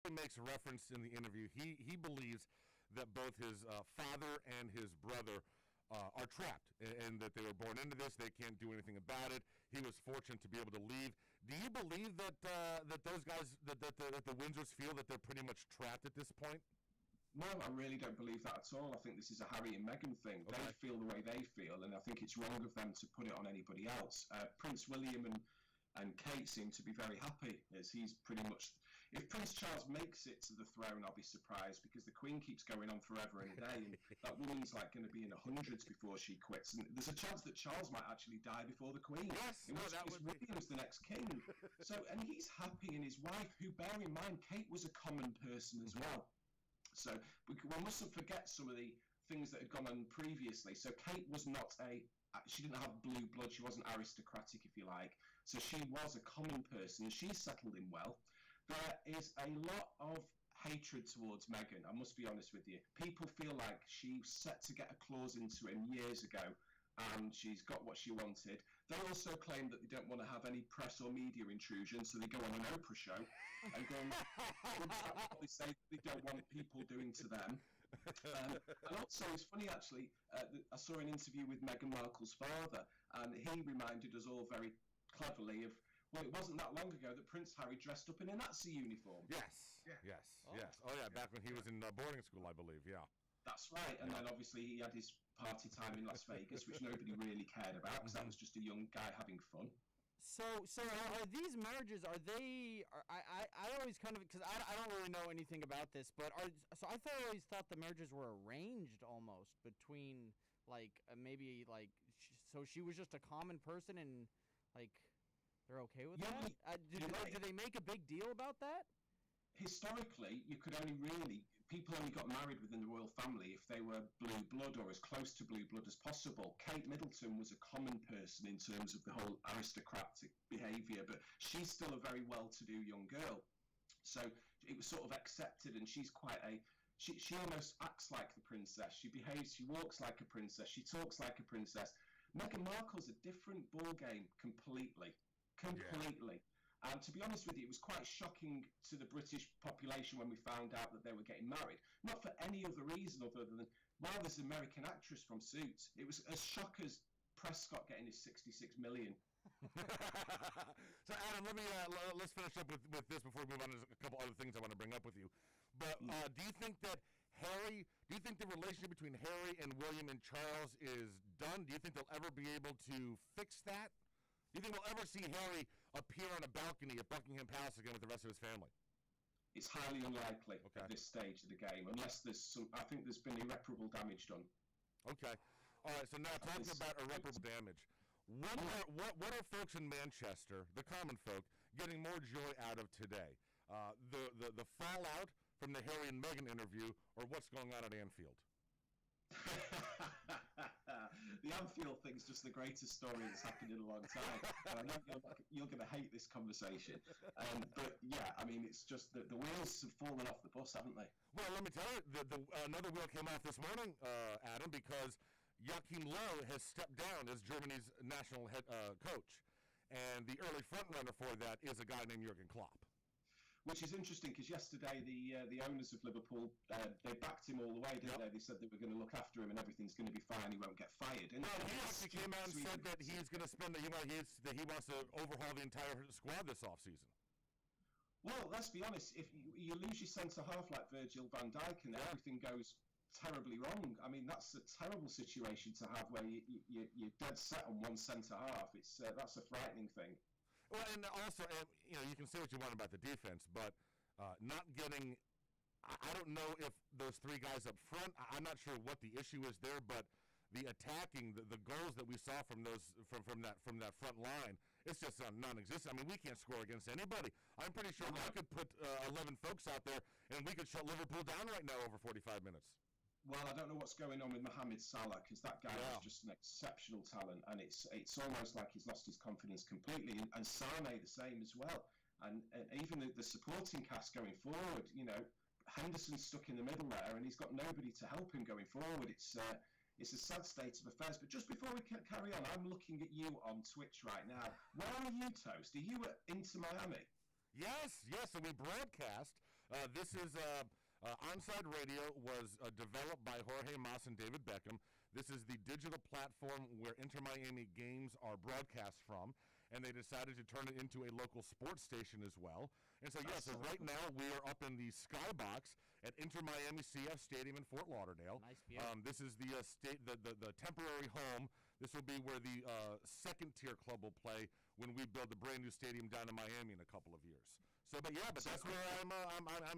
Harry makes reference in the interview. He believes that both his father and his brother are trapped, and that they were born into this. They can't do anything about it. He was fortunate to be able to leave. Do you believe that that those guys, that the Windsors feel that they're pretty much trapped at this point? No, I really don't believe that at all. I think this is a Harry and Meghan thing. Okay. They feel the way they feel, and I think it's wrong of them to put it on anybody else. Prince William and Kate seem to be very happy, as he's pretty much... If Prince Charles makes it to the throne, I'll be surprised, because the Queen keeps going on forever and a day, and that woman's like going to be in the hundreds before she quits. And there's a chance that Charles might actually die before the Queen. Yes, William's the next king. So, and he's happy, and his wife, who, bear in mind, Kate was a common person as well. So we mustn't forget some of the things that had gone on previously. So Kate was not she didn't have blue blood. She wasn't aristocratic, if you like. So she was a common person. She settled in well. There is a lot of hatred towards Meghan, I must be honest with you. People feel like she set to get a clause into him years ago, and she's got what she wanted. They also claim that they don't want to have any press or media intrusion, so they go on an Oprah show and go they say that they don't want people doing to them. And also, it's funny actually, I saw an interview with Meghan Markle's father, and he reminded us all very cleverly of, well, it wasn't that long ago that Prince Harry dressed up in a Nazi uniform. Yes, yes. Oh yeah, back when he was in boarding school, I believe, yeah. That's right, and then obviously he had his party time in Las Vegas, which nobody really cared about, because that was just a young guy having fun. So are these marriages, I always kind of, because I don't really know anything about this, but I always thought the marriages were arranged almost between, like, maybe, like, so she was just a common person and, like, they're okay with that? Do they make a big deal about that? Historically, people only got married within the royal family if they were blue blood or as close to blue blood as possible. Kate Middleton was a common person in terms of the whole aristocratic behaviour, but she's still a very well-to-do young girl. So it was sort of accepted, and she's quite she almost acts like the princess. She behaves, she walks like a princess, she talks like a princess. Meghan Markle's a different ballgame completely. Yeah. And to be honest with you, it was quite shocking to the British population when we found out that they were getting married. Not for any other reason other than, wow, there's an American actress from Suits. It was as shock as Prescott getting his $66 million. So, Adam, let's finish up with this before we move on to a couple other things I want to bring up with you. But do you think the relationship between Harry and William and Charles is done? Do you think they'll ever be able to fix that? Do you think we'll ever see Harry appear on a balcony at Buckingham Palace again with the rest of his family? It's highly unlikely at this stage of the game, unless I think there's been irreparable damage done. Okay. All right, so now talking about irreparable damage. What are folks in Manchester, the common folk, getting more joy out of today? The fallout from the Harry and Meghan interview, or what's going on at Anfield? The Anfield thing's just the greatest story that's happened in a long time. And I know you're going to hate this conversation. But yeah, I mean, it's just that the wheels have fallen off the bus, haven't they? Well, let me tell you, another wheel came off this morning, Adam, because Joachim Löw has stepped down as Germany's national head coach. And the early frontrunner for that is a guy named Jurgen Klopp. Which is interesting, because yesterday the owners of Liverpool, they backed him all the way, didn't they? They said they were going to look after him and everything's going to be fine, he won't get fired. And he actually came out and said that he's going to spend that he wants to overhaul the entire squad this offseason. Well, let's be honest, if you lose your centre-half like Virgil van Dijk and everything goes terribly wrong, I mean, that's a terrible situation to have where you're dead set on one centre-half. That's a frightening thing. Well, and also, you can say what you want about the defense, but not getting, I don't know if those three guys up front, I'm not sure what the issue is there, but the attacking, the goals that we saw from that front line, it's just non-existent. I mean, we can't score against anybody. I'm pretty sure I could put 11 folks out there, and we could shut Liverpool down right now over 45 minutes. Well, I don't know what's going on with Mohamed Salah, because that guy is just an exceptional talent, and it's almost like he's lost his confidence completely. And Sane the same as well. And even the supporting cast going forward, Henderson's stuck in the middle there, and he's got nobody to help him going forward. It's a sad state of affairs. But just before we carry on, I'm looking at you on Twitch right now. Where are you, Toast? Are you at Inter Miami? Yes, and we broadcast This is Onside Radio was developed by Jorge Mas and David Beckham. This is the digital platform where Inter Miami games are broadcast from, and they decided to turn it into a local sports station as well. And so, so right now we are up in the Skybox at Inter Miami CF Stadium in Fort Lauderdale. Nice view. This is the temporary home. This will be where the second-tier club will play when we build the brand new stadium down in Miami in a couple of years. So, but that's where I'm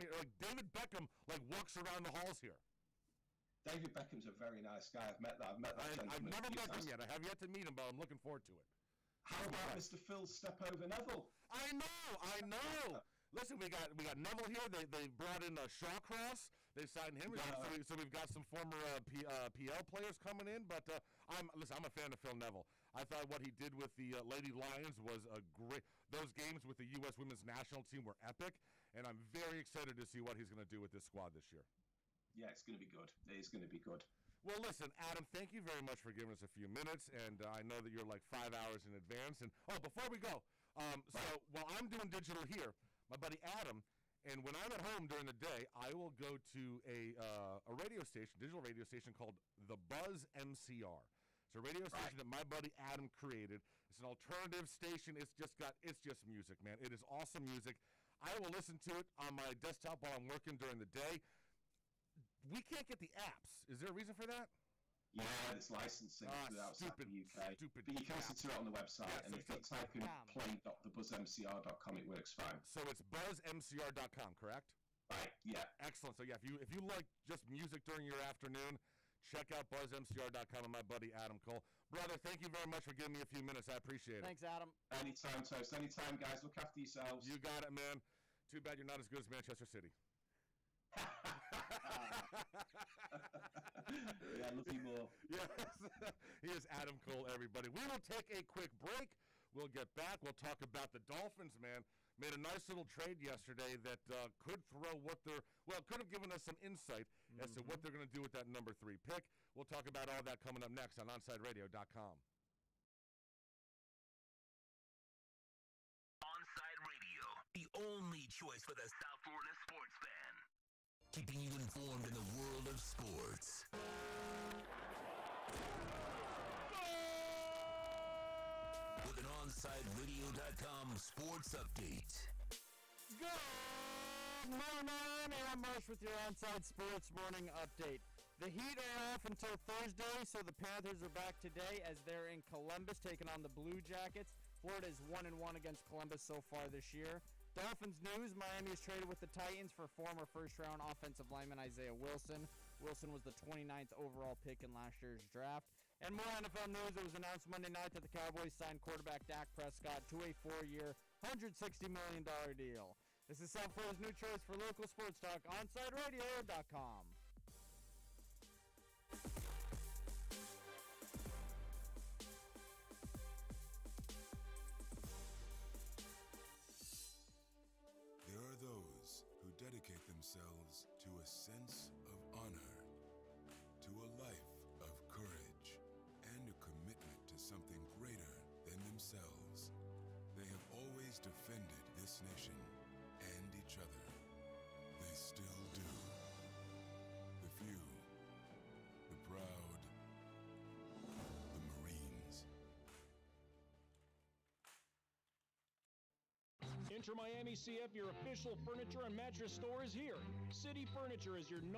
here. Like David Beckham, walks around the halls here. David Beckham's a very nice guy. I've met that gentleman. I've never met him yet. I have yet to meet him, but I'm looking forward to it. How about Mr. Phil Step Over Neville? I know. Listen, we got Neville here. They brought in Shawcross. They signed him. So we've got some former PL players coming in. But I'm a fan of Phil Neville. I thought what he did with the Lady Lions was a great. Those games with the U.S. Women's National Team were epic, and I'm very excited to see what he's going to do with this squad this year. Yeah, it's going to be good. It is going to be good. Well, listen, Adam, thank you very much for giving us a few minutes, and I know that you're 5 hours in advance. And before we go, so while I'm doing digital here, my buddy Adam, and when I'm at home during the day, I will go to a radio station, digital radio station called the Buzz MCR. It's a radio station that my buddy Adam created. It's an alternative station. It's just music, man. It is awesome music. I will listen to it on my desktop while I'm working during the day. We can't get the apps. Is there a reason for that? Yeah, it's licensing outside the UK. Stupid. But you can listen to it on the website, and if you type in play.thebuzzmcr.com, it works fine. So it's buzzmcr.com, correct? Right, yeah. Excellent. So, if you like just music during your afternoon, check out buzzmcr.com and my buddy Adam Cole. Brother, thank you very much for giving me a few minutes. I appreciate it. Thanks, Adam. Anytime, Toast. Anytime, guys. Look after yourselves. You got it, man. Too bad you're not as good as Manchester City. Yeah, love you more. Yes. Here's Adam Cole, everybody. We will take a quick break. We'll get back. We'll talk about the Dolphins, man. Made a nice little trade yesterday that could could have given us some insight as to what they're going to do with that number 3 pick. We'll talk about all that coming up next on OnsideRadio.com. Onside Radio, the only choice for the South Florida sports fan. Keeping you informed in the world of sports. With an OnsideRadio.com sports update. Good morning, I'm Marsh with your Onside Sports Morning Update. The Heat are off until Thursday, so the Panthers are back today as they're in Columbus taking on the Blue Jackets. Florida is 1-1 against Columbus so far this year. Dolphins news, Miami is traded with the Titans for former first-round offensive lineman Isaiah Wilson. Wilson was the 29th overall pick in last year's draft. And more NFL news, it was announced Monday night that the Cowboys signed quarterback Dak Prescott to a 4-year, $160 million deal. This is South Florida's new choice for local sports talk, OnsideRadio.com. There are those who dedicate themselves to a sense of honor, to a life of courage, and a commitment to something greater than themselves. They have always defended this nation and each other. They still do. The few, the proud, the Marines. Inter Miami CF, your official furniture and mattress store, is here. City Furniture is your #1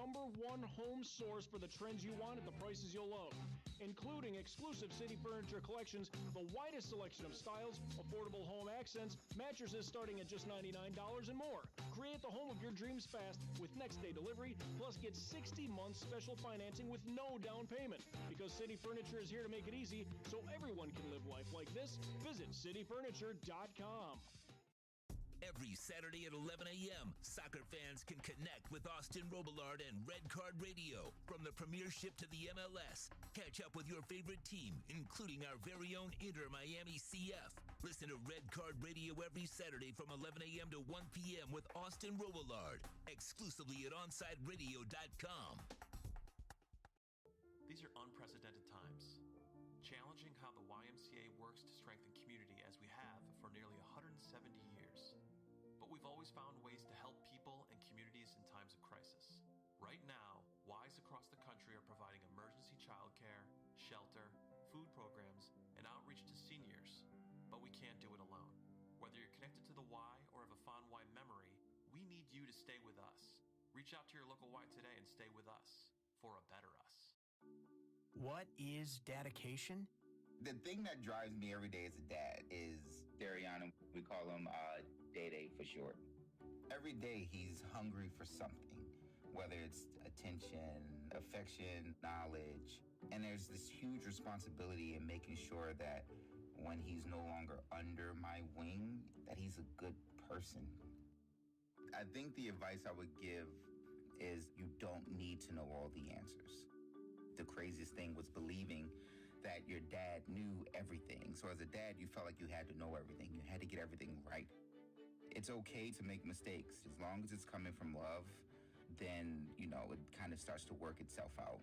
home source for the trends you want at the prices you'll love, including exclusive City Furniture collections, the widest selection of styles, affordable home accents, mattresses starting at just $99 and more. Create the home of your dreams fast with next-day delivery, plus get 60 months special financing with no down payment. Because City Furniture is here to make it easy so everyone can live life like this, visit cityfurniture.com. Every Saturday at 11 a.m., soccer fans can connect with Austin Robillard and Red Card Radio. From the Premiership to the MLS, catch up with your favorite team, including our very own Inter Miami CF. Listen to Red Card Radio every Saturday from 11 a.m. to 1 p.m. with Austin Robillard, exclusively at OnsideRadio.com. These are unprecedented times, challenging how the YMCA works to strengthen community as we have for nearly 170 years. But we've always found ways to help people and communities Right now, Wise across the country are providing emergency childcare, shelter, food programs, and outreach to seniors. But we can't do it alone. Whether you're connected to the Y or have a fond Y memory, we need you to stay with us. Reach out to your local Y today and stay with us for a better us. What is dedication? The thing that drives me every day as a dad is Dariana. We call him Day for short. Every day he's hungry for something, whether it's attention, affection, knowledge. And there's this huge responsibility in making sure that when he's no longer under my wing, that he's a good person. I think the advice I would give is you don't need to know all the answers. The craziest thing was believing that your dad knew everything. So as a dad, you felt like you had to know everything. You had to get everything right. It's okay to make mistakes. As long as it's coming from love, then, it kind of starts to work itself out.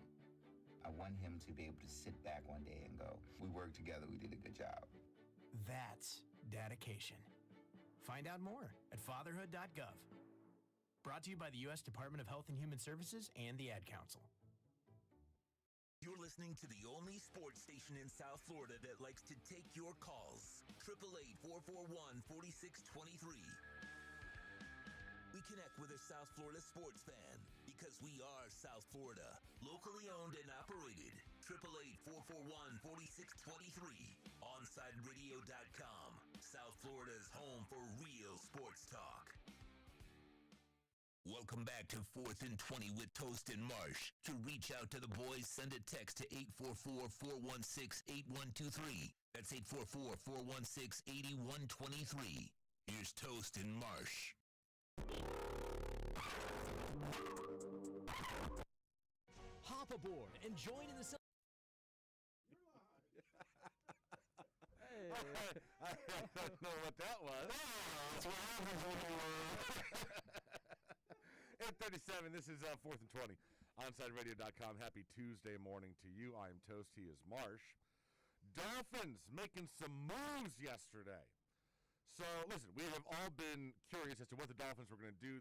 I want him to be able to sit back one day and go, we worked together, we did a good job. That's dedication. Find out more at fatherhood.gov. Brought to you by the U.S. Department of Health and Human Services and the Ad Council. You're listening to the only sports station in South Florida that likes to take your calls. 888-441-4623. We connect with a South Florida sports fan because we are South Florida. Locally owned and operated. 888-441-4623. OnSideRadio.com. South Florida's home for real sports talk. Welcome back to 4th and 20 with Toast and Marsh. To reach out to the boys, send a text to 844-416-8123. That's 844-416-8123. Here's Toast and Marsh. Hop aboard and join in the I don't know what that was. That's what happens when you 8:37, this is 4th and 20. OnSideRadio.com. Happy Tuesday morning to you. I am Toast. He is Marsh. Dolphins making some moves yesterday. So, listen, we have all been curious as to what the Dolphins were going to do.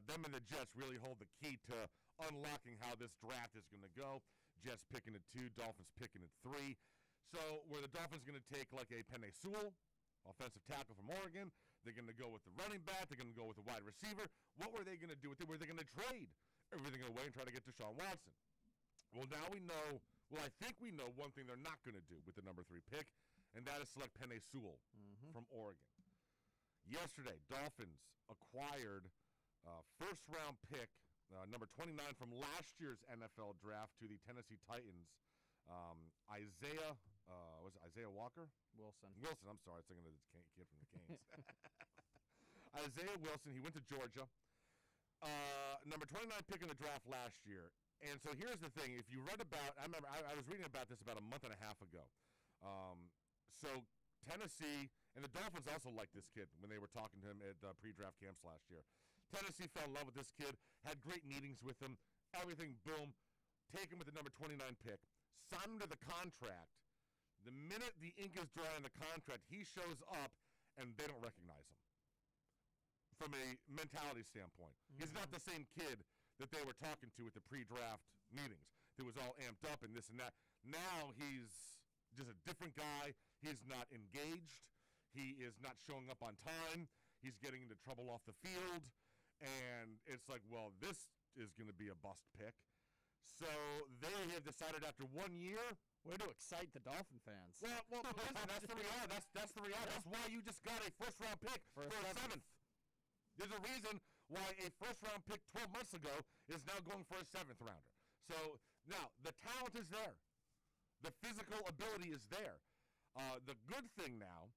Them and the Jets really hold the key to unlocking how this draft is going to go. Jets picking at 2, Dolphins picking at 3. So, were the Dolphins going to take like a Penei Sewell, offensive tackle from Oregon? They're going to go with the running back. They're going to go with the wide receiver. What were they going to do with it? Were they going to trade everything away and try to get Deshaun Watson? Well, now we know. Well, I think we know one thing they're not going to do with the number 3 pick, and that is select Penei Sewell from Oregon. Yesterday, Dolphins acquired first-round pick, number 29 from last year's NFL draft to the Tennessee Titans. Isaiah Walker? Wilson, I'm sorry. I was thinking of the kid from the Canes. Isaiah Wilson, he went to Georgia. Number 29 pick in the draft last year. And so here's the thing. If you read about, I remember I was reading about this about a month and a half ago. So Tennessee, and the Dolphins also liked this kid when they were talking to him at pre-draft camps last year. Tennessee fell in love with this kid, had great meetings with him, everything, boom. Take him with the number 29 pick, sign him to the contract. The minute the ink is dry on the contract, he shows up, and they don't recognize him from a mentality standpoint. He's not the same kid that they were talking to at the pre-draft meetings. It was all amped up and this and that. Now he's just a different guy. He's not engaged. He is not showing up on time. He's getting into trouble off the field. And it's like, well, this is going to be a bust pick. So they have decided after 1 year. Way to excite the Dolphin fans. Well, listen, that's the reality. That's the reality. That's why you just got a first-round pick for a 7th. There's a reason why a first-round pick 12 months ago is now going for a 7th rounder. So now the talent is there. The physical ability is there. The good thing now,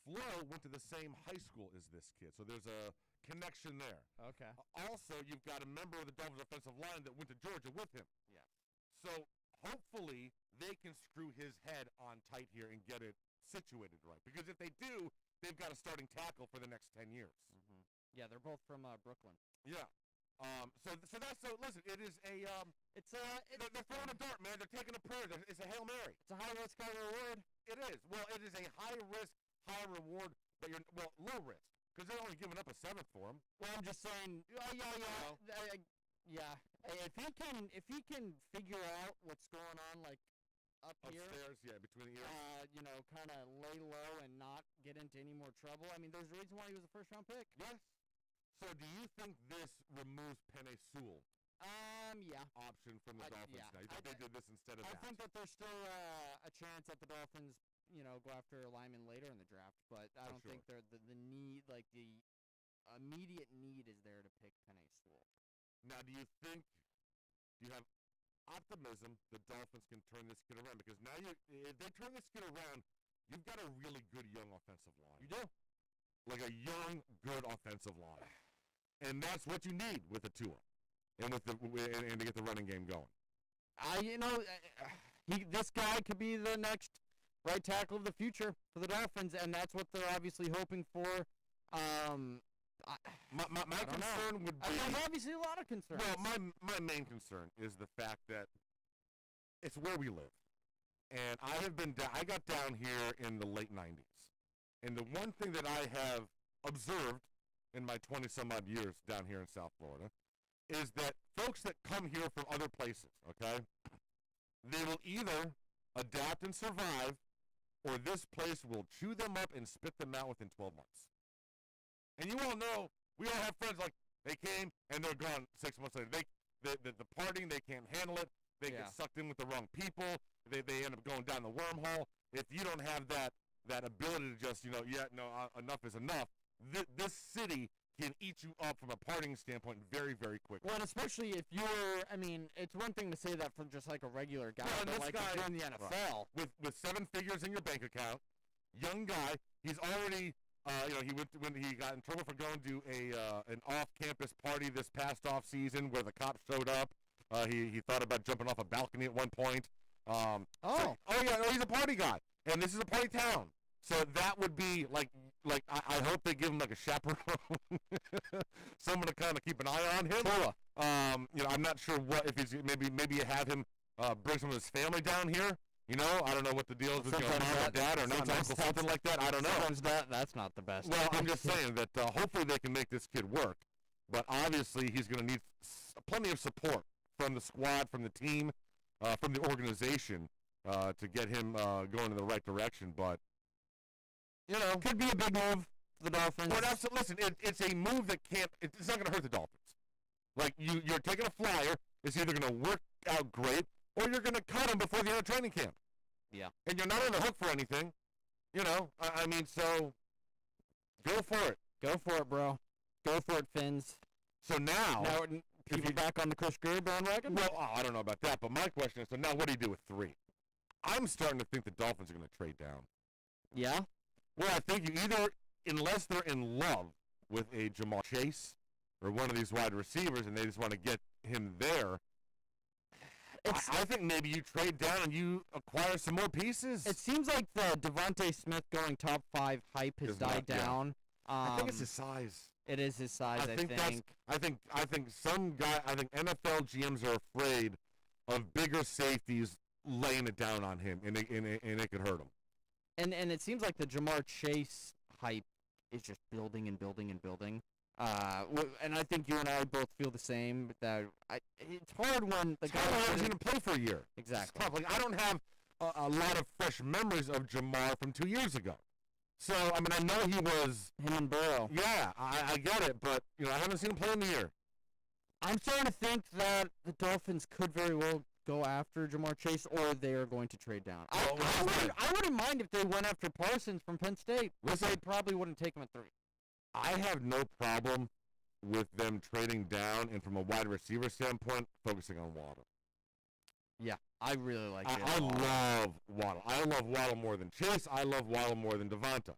Flo went to the same high school as this kid, so there's a connection there. Okay. Also, you've got a member of the Dolphins offensive line that went to Georgia with him. Yeah. So hopefully they can screw his head on tight here and get it situated right. Because if they do, they've got a starting tackle for the next 10 years. Mm-hmm. Yeah, they're both from Brooklyn. Yeah. Listen, it is a they're throwing a dart, man. They're taking a prayer. It's a Hail Mary. It's a high risk, high reward. It is. Well, it is a high risk, high reward, but low risk. Because they're only giving up a 7th for him. Well, I'm just saying, yeah. If he can figure out what's going on, like up here, upstairs, yeah, between the ears. kind of lay low and not get into any more trouble. I mean, there's a reason why he was a first-round pick. Yes. So do you think this removes Penei Sewell Yeah. option from the Dolphins yeah. now? You think they did this instead of I that? think that there's still a chance that the Dolphins, go after a lineman later in the draft, but I don't think they're the need, like the immediate need is there to pick Penei Sewell. Now, do you have optimism the Dolphins can turn this kid around? Because now if they turn this kid around, you've got a really good young offensive line. You do. Like a young, good offensive line. And that's what you need with a Tua. And and to get the running game going. This guy could be the next right tackle of the future for the Dolphins, and that's what they're obviously hoping for. My concern would be... There's obviously a lot of concerns. Well, my main concern is the fact that it's where we live. And I got down here in the late 90s. And the one thing that I have observed in my 20-some-odd years down here in South Florida is that folks that come here from other places, okay, they will either adapt and survive, or this place will chew them up and spit them out within 12 months. And you all know, we all have friends like, they came and they're gone 6 months later. The partying, they can't handle it. They get sucked in with the wrong people. They end up going down the wormhole. If you don't have that ability to just, enough is enough, this city can eat you up from a partying standpoint very, very quickly. Well, and especially if it's one thing to say that from just like a regular guy, but like if you're in the NFL. Right. With 7 figures in your bank account, young guy, he's already, he got in trouble for going to an off-campus party this past off season where the cops showed up. He thought about jumping off a balcony at one point. He's a party guy, and this is a party town. So that would be like I hope they give him like a chaperone, someone to kind of keep an eye on him. I'm not sure what if he's maybe you have him bring some of his family down here. I don't know what the deal is with mom or dad or no uncle, something like that. I don't know. Sometimes that's not the best. Well, I'm just saying that hopefully they can make this kid work, but obviously he's going to need plenty of support from the squad, from the team, from the organization to get him going in the right direction. But could be a big move for the Dolphins. Well, listen, it's a move that it's not going to hurt the Dolphins. Like, you're taking a flyer. It's either going to work out great, or you're going to cut him before the end of training camp. Yeah. And you're not on the hook for anything. So go for it. Go for it, bro. Go for it, Fins. So now if you're back on the Chris Greer bandwagon? Well, I don't know about that, but my question is, so now what do you do with 3? I'm starting to think the Dolphins are going to trade down. Yeah? Well, I think you either, unless they're in love with a Jamar Chase or one of these wide receivers and they just want to get him there, I think maybe you trade down and you acquire some more pieces. It seems like the Devontae Smith going top 5 hype has died down. I think it's his size. It is his size, I think. I think NFL GMs are afraid of bigger safeties laying it down on him, and it could hurt him. And it seems like the Jamar Chase hype is just building and building and building. And I think you and I both feel the same. That it's hard when the guy is going to play for a year. Exactly. It's tough. Like, I don't have a lot of fresh memories of Jamar from 2 years ago. So, I mean, I know he was... Him and Burrow. Yeah, I get it, but, I haven't seen him play in the year. I'm starting to think that the Dolphins could very well go after Jamar Chase, or they are going to trade down. I wouldn't mind if they went after Parsons from Penn State. Listen, they probably wouldn't take him at 3. I have no problem with them trading down, and from a wide receiver standpoint, focusing on Waddle. Yeah, I really like it. I love Waddle. I love Waddle more than Chase. I love Waddle more than Devonta.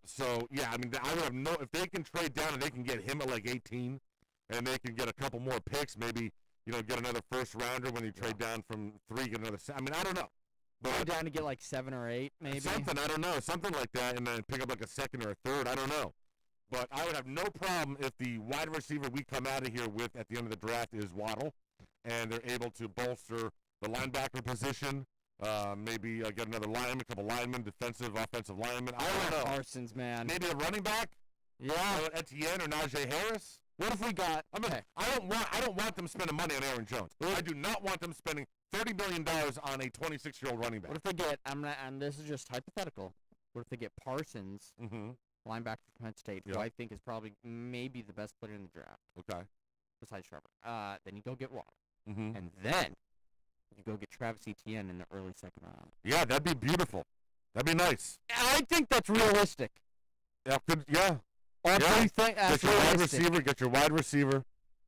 So, yeah, I mean, I would have if they can trade down and they can get him at like 18, and they can get a couple more picks, maybe, get another first rounder when you trade down from 3, get another, I mean, I don't know. Go down to get like 7 or 8, maybe. Something, I don't know, something like that, and then pick up like a second or a third, I don't know. But I would have no problem if the wide receiver we come out of here with at the end of the draft is Waddle, and they're able to bolster the linebacker position, maybe get another lineman, a couple linemen, defensive, offensive linemen. I don't know. Parsons, man. Maybe a running back? Yeah. Etienne or Najee Harris? What if we got? Okay. I don't want them spending money on Aaron Jones. I do not want them spending $30 million on a 26-year-old running back. What if they get? And this is just hypothetical. What if they get Parsons, linebacker from Penn State, who I think is probably maybe the best player in the draft. Okay. Besides Sharper. Then you go get Waddle. And then you go get Travis Etienne in the early second round. Yeah, that'd be beautiful. That'd be nice. I think that's realistic. Yeah. All three things. Get your wide receiver. Get your wide receiver.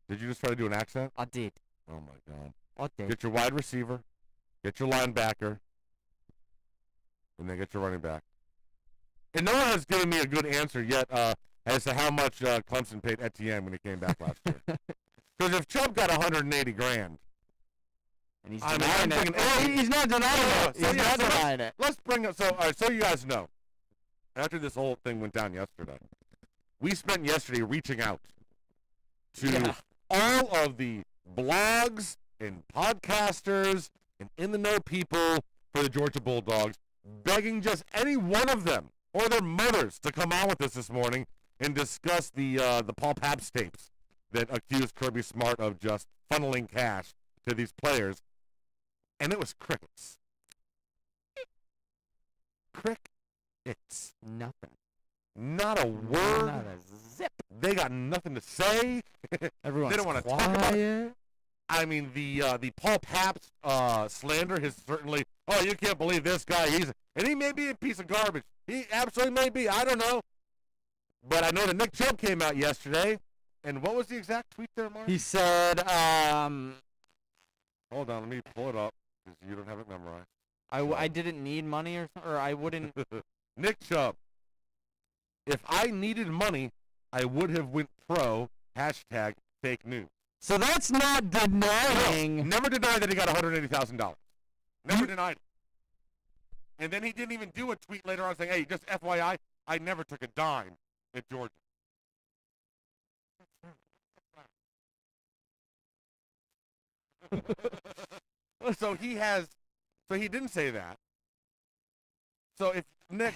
Did you just try to do an accent? I did. Oh my God. I did. Get your wide receiver. Get your linebacker. And then get your running back. And no one has given me a good answer yet as to how much Clemson paid Etienne when he came back last year. Because if Chubb got $180,000, and he's denying it. He's not denying it. He's not denying it. Let's bring up. So you guys know, after this whole thing went down yesterday, we spent yesterday reaching out to all of the blogs and podcasters and in-the-know people for the Georgia Bulldogs, begging just any one of them or their mothers to come on with us this morning and discuss the Paul Pabst tapes that accused Kirby Smart of just funneling cash to these players. And it was crickets. Crickets. Nothing. Not a word. Not a zip. They got nothing to say. Everyone's they don't want to talk about it. I mean, the Paul Pabst slander has certainly. Oh, you can't believe this guy. And he may be a piece of garbage. He absolutely may be. I don't know. But I know that Nick Chubb came out yesterday. And what was the exact tweet there, Mark? He said, hold on, let me pull it up because you don't have it memorized. I didn't need money or I wouldn't. Nick Chubb. If I needed money, I would have went pro. Hashtag fake news. So that's not denying. No, never denied that he got $180,000. Never denied it. And then he didn't even do a tweet later on saying, hey, just FYI, I never took a dime at Georgia. So he didn't say that. So if Nick,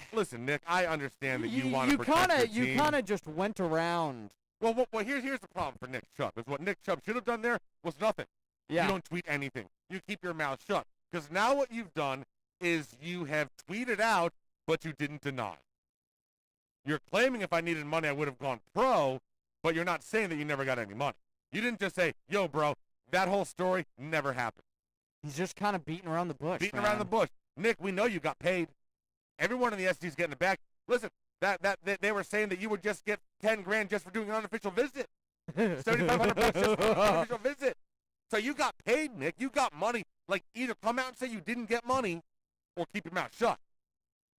I understand that you want to protect your team. You kind of just went around. Well, here's the problem for Nick Chubb. Is what Nick Chubb should have done there was nothing. Yeah. You don't tweet anything. You keep your mouth shut. Because now what you've done is you have tweeted out, but you didn't deny. You're claiming if I needed money, I would have gone pro, but you're not saying that you never got any money. You didn't just say, yo, bro, that whole story never happened. He's just kind of beating around the bush. Around the bush. Nick, we know you got paid. Everyone in the SEC is getting it back. Listen, they were saying that you would just get $10,000 just for doing an unofficial visit. $7,500 just for an unofficial visit. So you got paid, Nick. You got money. Like, either come out and say you didn't get money or keep your mouth shut.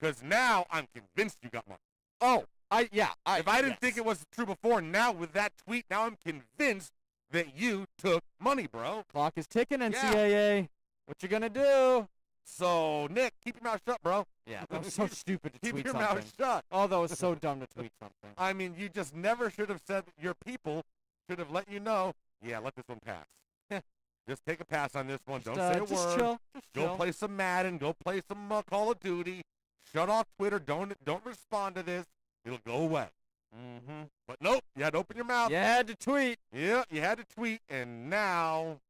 Because now I'm convinced you got money. Oh, if I didn't think it was true before, now with that tweet, now I'm convinced that you took money, bro. Clock is ticking, NCAA. What you gonna do? So, Nick, keep your mouth shut, bro. Yeah, that was so stupid to tweet something. Keep your mouth shut. Oh, that was so dumb to tweet something. I mean, you just never should have said your people should have let you know, yeah, let this one pass. Just take a pass on this one. Don't say a word. Chill. Go play some Madden. Go play some Call of Duty. Shut off Twitter. Don't respond to this. It'll go away. Mm-hmm. But nope, you had to open your mouth. You had to tweet. Yeah, you had to tweet, and now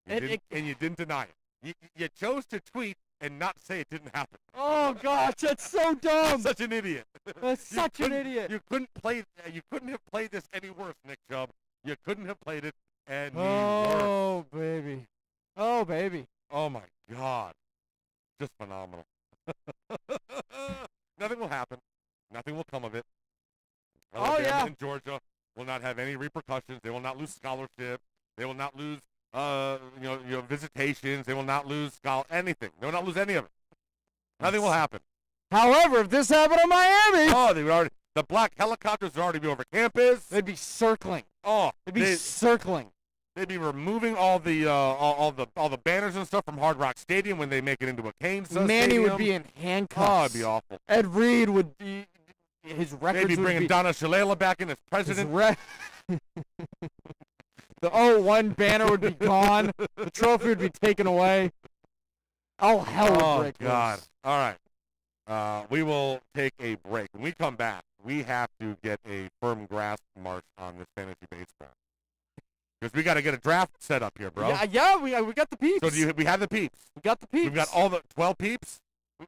you didn't deny it. You chose to tweet and not say it didn't happen. Oh gosh, that's so dumb. You're such an idiot. That's such an idiot. You couldn't have played this any worse, Nick Chubb. You couldn't have played it any worse. Oh baby. Oh baby. Oh my God. Just phenomenal. Nothing will happen. Nothing will come of it. Alabama and Georgia will not have any repercussions. They will not lose scholarship. They will not lose, visitations. They will not lose anything. They will not lose any of it. Nothing will happen. However, if this happened in Miami, the black helicopters would already be over campus. They'd be circling. Oh, they'd be circling. They'd be removing all the banners and stuff from Hard Rock Stadium when they make it into a Canes Manny stadium. would be in handcuffs. Oh, it'd be awful. Ed Reed would be. His records maybe bringing Donna Shalala back in as president. The 0-1 banner would be gone. The trophy would be taken away. Oh, hell would break loose. God. All right. We will take a break. When we come back, we have to get a firm grasp, Marsh, on this fantasy baseball. Because we got to get a draft set up here, bro. Yeah, we got the peeps. So we have the peeps. We got the peeps. We've got all the 12 peeps.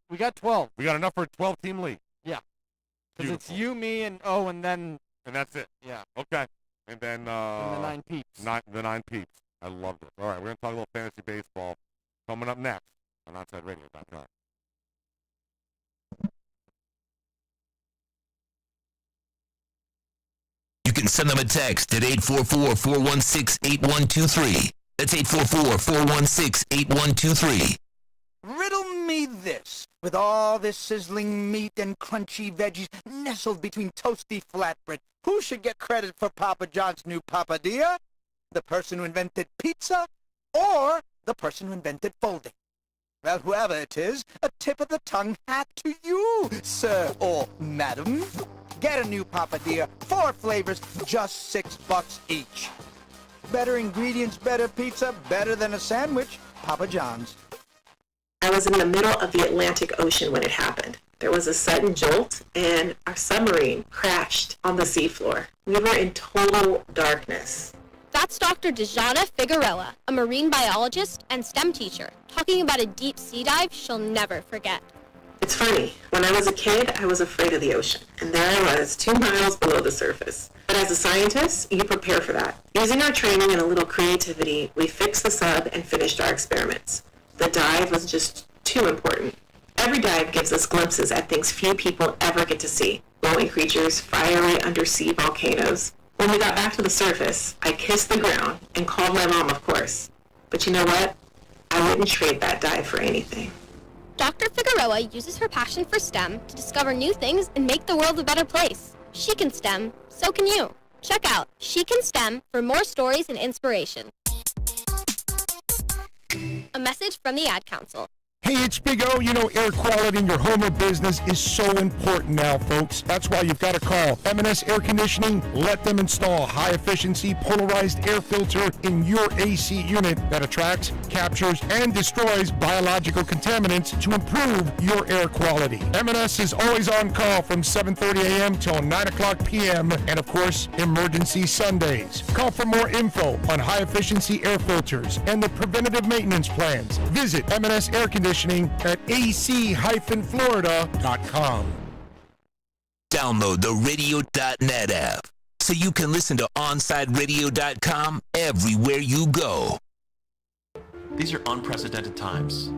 We got 12. We got enough for a 12-team league. Yeah. Because it's you, me, and and then. And that's it. Yeah. Okay. And then. And the 9 peeps. The 9 peeps. I love this. All right, we're going to talk a little fantasy baseball coming up next on OnSideRadio.com. You can send them a text at 844-416-8123. That's 844-416-8123. Riddle me this. With all this sizzling meat and crunchy veggies nestled between toasty flatbread, who should get credit for Papa John's new papadilla? The person who invented pizza or the person who invented folding? Well, whoever it is, a tip of the tongue hat to you, sir or madam. Get a new papadilla, 4 flavors, just $6 each. Better ingredients, better pizza, better than a sandwich. Papa John's. I was in the middle of the Atlantic Ocean when it happened. There was a sudden jolt, and our submarine crashed on the seafloor. We were in total darkness. That's Dr. Dejana Figueroa, a marine biologist and STEM teacher, talking about a deep sea dive she'll never forget. It's funny. When I was a kid, I was afraid of the ocean, and there I was, 2 miles below the surface. But as a scientist, you prepare for that. Using our training and a little creativity, we fixed the sub and finished our experiments. The dive was just too important. Every dive gives us glimpses at things few people ever get to see. Glowing creatures, fiery undersea volcanoes. When we got back to the surface, I kissed the ground and called my mom, of course. But you know what? I wouldn't trade that dive for anything. Dr. Figueroa uses her passion for STEM to discover new things and make the world a better place. She can STEM, so can you. Check out She Can STEM for more stories and inspiration. A message from the Ad Council. Hey, it's Big O. You know, air quality in your home or business is so important now, folks. That's why you've got to call M&S Air Conditioning. Let them install high-efficiency polarized air filter in your AC unit that attracts, captures, and destroys biological contaminants to improve your air quality. M&S is always on call from 7:30 a.m. till 9 o'clock p.m. and, of course, emergency Sundays. Call for more info on high-efficiency air filters and the preventative maintenance plans. Visit M&S Air Conditioning at ac-florida.com. Download the radio.net app so you can listen to OnSideRadio.com everywhere you go. These are unprecedented times,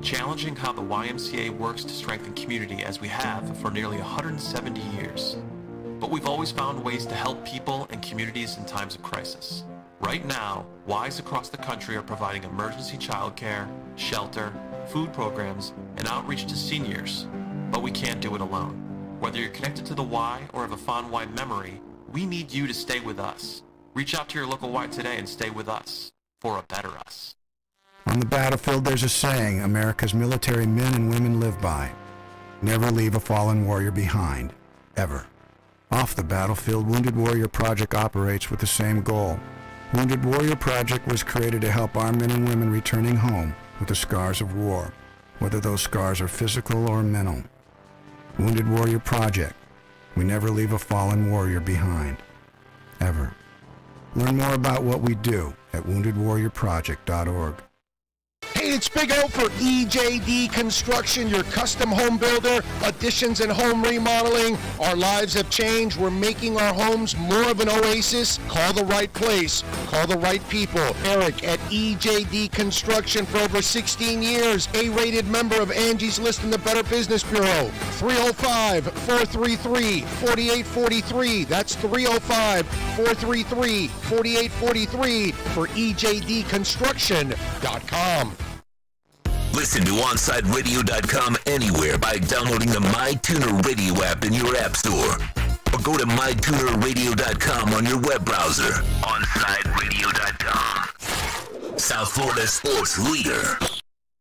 challenging how the YMCA works to strengthen community as we have for nearly 170 years. But we've always found ways to help people and communities in times of crisis. Right now, Ys across the country are providing emergency childcare, shelter, food programs, and outreach to seniors. But we can't do it alone. Whether you're connected to the Y or have a fond Y memory, we need you to stay with us. Reach out to your local Y today and stay with us for a better us. On the battlefield, there's a saying America's military men and women live by. Never leave a fallen warrior behind, ever. Off the battlefield, Wounded Warrior Project operates with the same goal. Wounded Warrior Project was created to help our men and women returning home with the scars of war, whether those scars are physical or mental. Wounded Warrior Project. We never leave a fallen warrior behind, ever. Learn more about what we do at woundedwarriorproject.org. Hey, it's Big O for EJD Construction, your custom home builder, additions and home remodeling. Our lives have changed. We're making our homes more of an oasis. Call the right place. Call the right people. Eric at EJD Construction for over 16 years. A-rated member of Angie's List and the Better Business Bureau. 305-433-4843. That's 305-433-4843 for EJDConstruction.com. Listen to OnSideRadio.com anywhere by downloading the MyTuner Radio app in your app store. Or go to MyTunerRadio.com on your web browser. OnSideRadio.com. South Florida sports leader.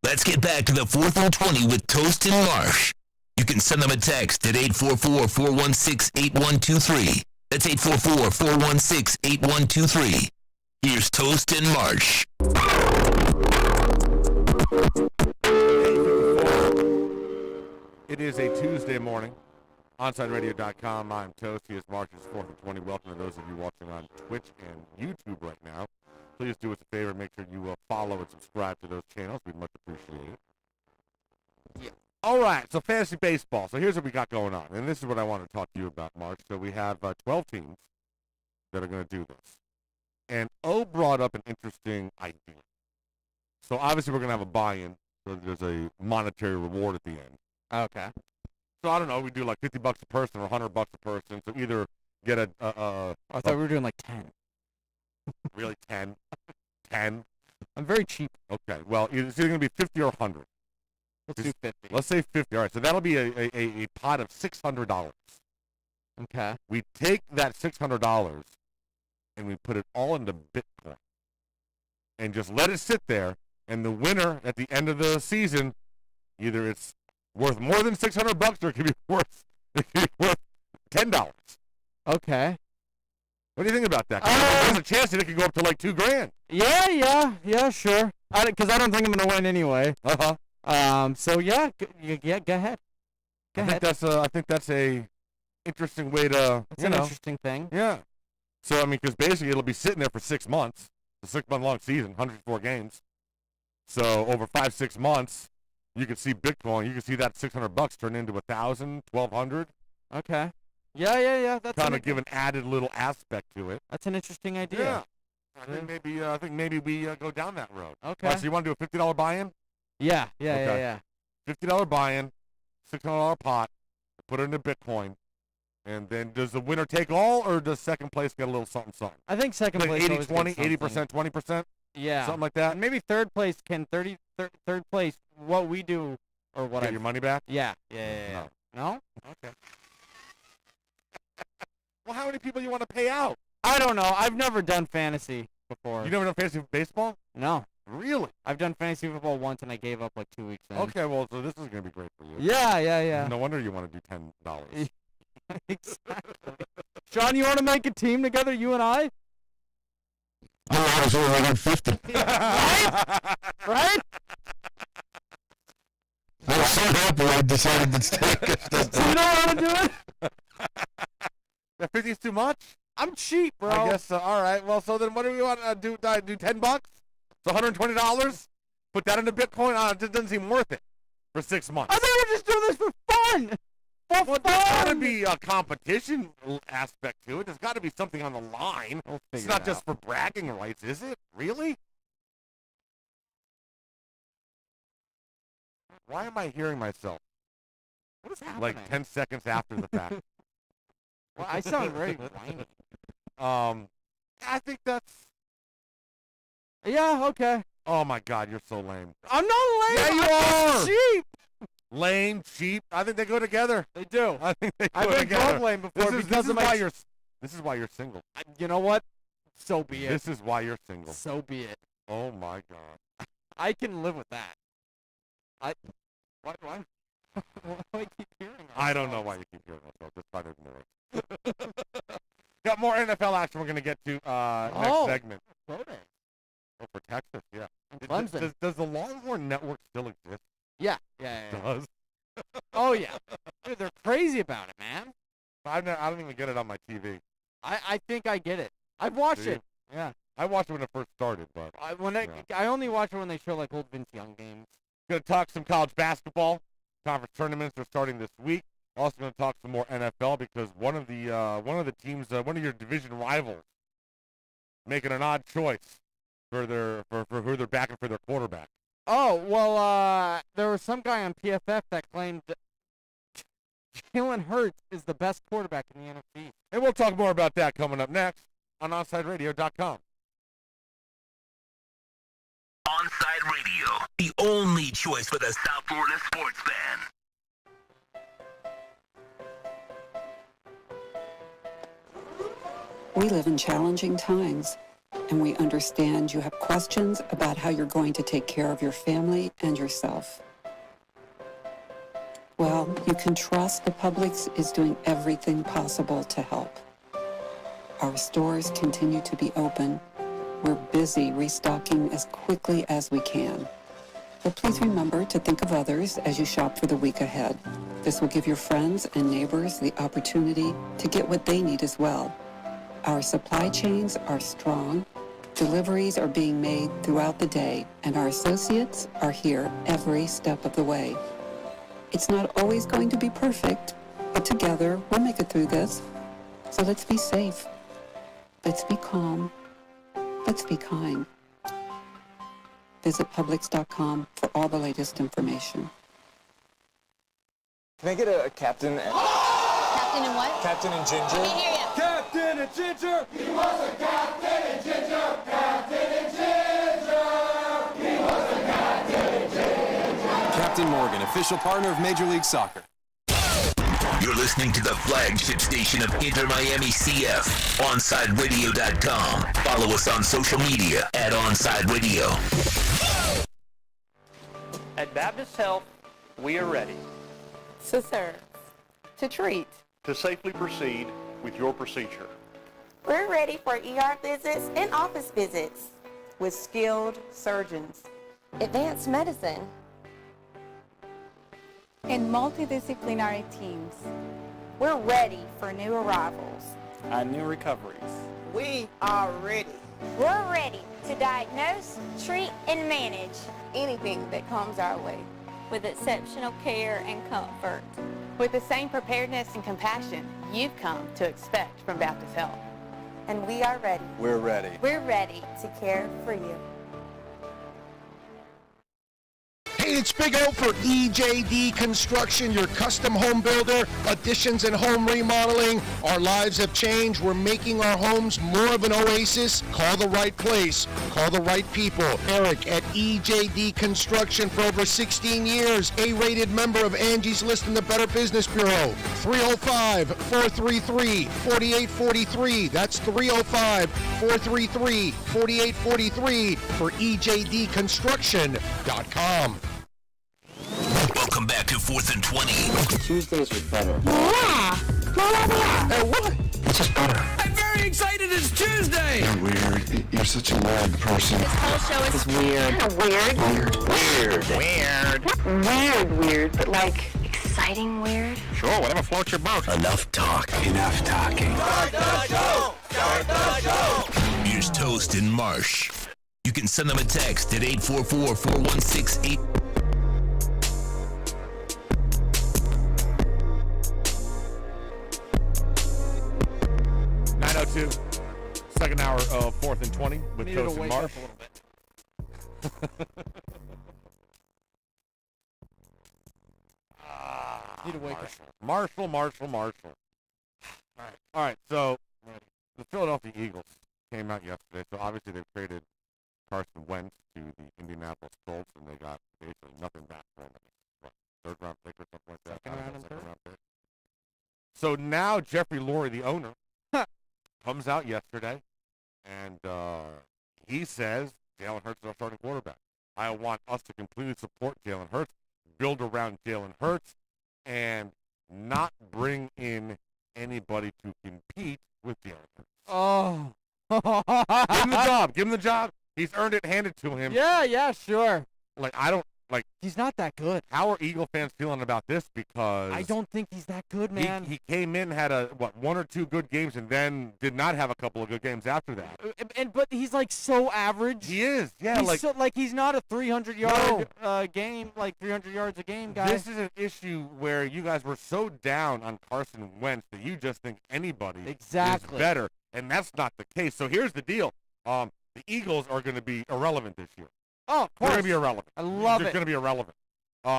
Let's get back to the 4th and 20 with Toast and Marsh. You can send them a text at 844-416-8123. That's 844-416-8123. Here's Toast and Marsh. It is a Tuesday morning. OnsideRadio.com. I'm Toasty. It's March 4th and 20. Welcome to those of you watching on Twitch and YouTube right now. Please do us a favor. Make sure you follow and subscribe to those channels. We'd much appreciate it. Yeah. All right, so fantasy baseball. So here's what we got going on, and this is what I want to talk to you about, March. So we have 12 teams that are going to do this. And O brought up an interesting idea. So obviously we're going to have a buy-in. So there's a monetary reward at the end. Okay. So I don't know. We do like $50 a person or $100 a person. So either get a. I thought we were doing like 10. Really, 10? 10? I'm very cheap. Okay. Well, it's either going to be 50 or 100. Let's do 50. Let's say 50. All right. So that'll be a pot of $600. Okay. We take that $600 and we put it all into Bitcoin and just let it sit there. And the winner at the end of the season, either it's worth more than $600 or it could be worth $10. Okay. What do you think about that? There's a chance that it could go up to like $2,000. Yeah, sure. Because I don't think I'm gonna win anyway. So yeah, go ahead. I think that's a interesting way to. It's an interesting thing. Yeah. So I mean, because basically it'll be sitting there for 6 months. It's a 6-month long season, 104 games. So over 5-6 months, you can see Bitcoin. You can see that $600 turn into $1,000, $1,200. Okay. Yeah. That's kind of give an added little aspect to it. That's an interesting idea. Yeah. I think maybe we go down that road. Okay. Right, so you want to do a $50 buy-in? Yeah. $50 buy-in, $600 pot, put it into Bitcoin, and then does the winner take all, or does second place get a little something? I think second place 80-20, 80%, 20%. Yeah. Something like that. And maybe third place can third place what we do or what. Get your money back? Yeah. No? Okay. Well, how many people you want to pay out? I don't know. I've never done fantasy before. You never done fantasy baseball? No. Really? I've done fantasy football once, and I gave up like 2 weeks in. Okay, well, so this is going to be great for you. Yeah. No wonder you want to do $10. Exactly. Sean, you want to make a team together, you and I? I was only on 50. Right? I was so happy I decided to take it. So you don't want to do it? That 50 is too much? I'm cheap, bro. I guess so. All right. Well, so then what do we want to do? Do $10? So $120? Put that into Bitcoin? It just doesn't seem worth it for 6 months. I think we're just doing this for fun. Well, there's got to be a competition aspect to it. There's got to be something on the line. It's not just for bragging rights, is it? Really? Why am I hearing myself? What is happening? Like 10 seconds after the fact. Well, I sound very whiny. I think that's... Yeah, okay. Oh, my God, you're so lame. I'm not lame. Yeah, you I'm are. cheap. Lame, cheap. I think they go together. They do. I think they I've go been together. called lame before because of my... This is why you're single. You know what? So be it. This is why you're single. So be it. Oh, my God. I can live with that. Why do I keep hearing that? I don't know why you keep hearing myself. Just try to ignore it. Got more NFL action we're going to get to next segment. Oh, for Texas, yeah. Clemson. Does the Longhorn Network still exist? Yeah. It does? Oh, yeah. Dude, they're crazy about it, man. I don't even get it on my TV. I think I get it. I've watched it. Yeah. I watched it when it first started, but... I only watch it when they show, like, old Vince Young games. Going to talk some college basketball. Conference tournaments are starting this week. Also going to talk some more NFL because one of the teams, one of your division rivals, making an odd choice for who they're backing for their quarterback. Oh, well, there was some guy on PFF that claimed that Jalen Hurts is the best quarterback in the NFC. And we'll talk more about that coming up next on OnsideRadio.com. Onside Radio, the only choice for the South Florida sports fan. We live in challenging times, and we understand you have questions about how you're going to take care of your family and yourself. Well, you can trust the Publix is doing everything possible to help. Our stores continue to be open. We're busy restocking as quickly as we can. But please remember to think of others as you shop for the week ahead. This will give your friends and neighbors the opportunity to get what they need as well. Our supply chains are strong, deliveries are being made throughout the day, and our associates are here every step of the way. It's not always going to be perfect, but together we'll make it through this. So let's be safe. Let's be calm. Let's be kind. Visit Publix.com for all the latest information. Can I get a captain? Captain and what? Captain and Ginger. I can't hear you. Captain and Ginger. He was a captain and ginger, captain and ginger. He was a captain and ginger. Captain Morgan, official partner of Major League Soccer. You're listening to the flagship station of Inter Miami CF, OnsideRadio.com. Follow us on social media at Onside Radio. At Baptist Health, we are ready to serve, to treat, to safely proceed with your procedure. We're ready for ER visits and office visits with skilled surgeons, advanced medicine, and multidisciplinary teams. We're ready for new arrivals and new recoveries. We are ready. We're ready to diagnose, treat, and manage anything that comes our way with exceptional care and comfort. With the same preparedness and compassion you've come to expect from Baptist Health. And we are ready. We're ready. We're ready to care for you. Hey, it's Big O for EJD Construction, your custom home builder, additions and home remodeling. Our lives have changed. We're making our homes more of an oasis. Call the right place. Call the right people. Eric at EJD Construction for over 16 years. A-rated member of Angie's List in the Better Business Bureau. 305-433-4843. That's 305-433-4843 for EJDconstruction.com. Welcome back to 4th and 20. Tuesdays are better. Yeah! What? It's just better. I'm very excited. It's Tuesday. You're weird. You're such a weird person. This whole show is weird. Kind of weird. Weird, but like exciting weird. Sure, whatever floats your boat. Enough talk. Enough talking. Start the show! Start the show! Here's Toast and Marsh. You can send them a text at 844-416-8. 902, second hour of 4th and 20 with Needed Toast to and wake Marsh. up a little bit. Need to wake up. Marshall. All right. So the Philadelphia Eagles came out yesterday. So obviously they've traded Carson Wentz to the Indianapolis Colts, and they got basically nothing back for him. What, third round pick or something like that? Second round pick. So now Jeffrey Lurie, the owner, comes out yesterday, and he says Jalen Hurts is our starting quarterback. I want us to completely support Jalen Hurts, build around Jalen Hurts, and not bring in anybody to compete with Jalen Hurts. Oh. Give him the job. He's earned it, handed to him. Yeah, sure. He's not that good. How are Eagle fans feeling about this? Because I don't think he's that good, man. He came in, had one or two good games, and then did not have a couple of good games after that. But he's like so average. He is, yeah. He's not a 300-yard game, like 300 yards a game guy. This is an issue where you guys were so down on Carson Wentz that you just think anybody is better, and that's not the case. So here's the deal: the Eagles are going to be irrelevant this year. Oh, of course. They're going to be irrelevant. I love it. They're going to be irrelevant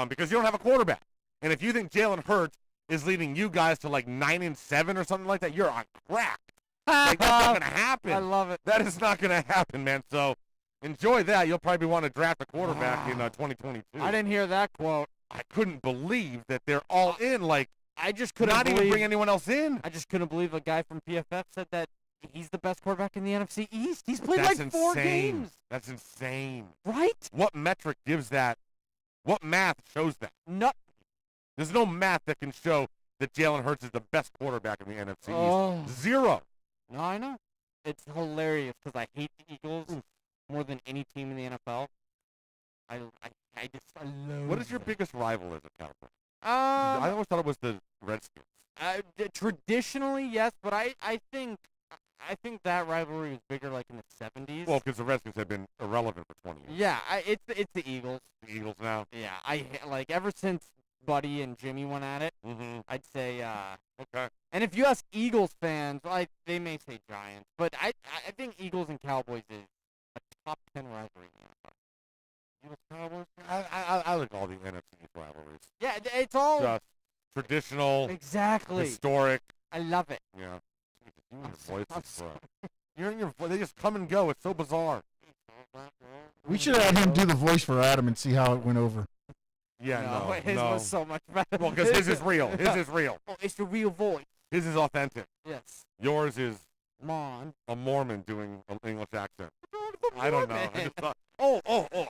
because you don't have a quarterback. And if you think Jalen Hurts is leading you guys to like 9-7 or something like that, you're on crack. Like, that's not going to happen. I love it. That is not going to happen, man. So enjoy that. You'll probably want to draft a quarterback in 2022. I didn't hear that quote. I couldn't believe that they're all in. Like, I just couldn't not even bring anyone else in. I just couldn't believe a guy from PFF said that he's the best quarterback in the NFC East. He's played That's like 4 insane. games. That's insane. Right? What metric gives that? What math shows that? There's no math that can show that Jalen Hurts is the best quarterback in the NFC East. Zero. No, I know. It's hilarious because I hate the Eagles more than any team in the NFL. I biggest rival as a Cowboy? I always thought it was the Redskins. Traditionally, yes, but I think that rivalry was bigger like in the 70s. Well, because the Redskins have been irrelevant for 20 years. Yeah, it's the Eagles. The Eagles now? Yeah, like ever since Buddy and Jimmy went at it, I'd say okay. And if you ask Eagles fans, they may say Giants, but I think Eagles and Cowboys is a top 10 rivalry. Eagles Cowboys? I like all the NFC rivalries. Yeah, it's all just traditional, exactly historic. I love it. Yeah. You're in your voice. They just come and go. It's so bizarre. We should have him do the voice for Adam and see how it went over. Yeah, no. His was so much better. Well, because his is real. His is real. Oh, it's the real voice. His is authentic. Yes. Yours is a Mormon doing an English accent. I don't know. I just thought, oh,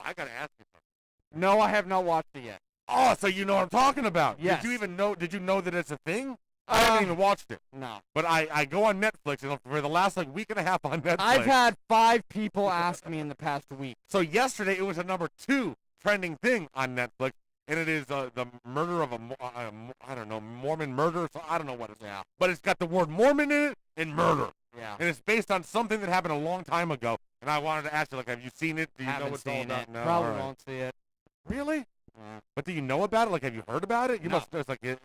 I got to ask you something. No, I have not watched it yet. Oh, so you know what I'm talking about. Yes. Did you know that it's a thing? I haven't even watched it. No. But I go on Netflix, and for the last week and a half on Netflix. I've had 5 people ask me in the past week. So yesterday it was a number 2 trending thing on Netflix, and it is the murder of I don't know, Mormon murder. So I don't know what it's. Yeah. But it's got the word Mormon in it and murder. Yeah. And it's based on something that happened a long time ago. And I wanted to ask you, have you seen it? Do you know what's all about? No, Probably all right. won't see it. Really? Yeah. But do you know about it? Have you heard about it? You No. must. It's like a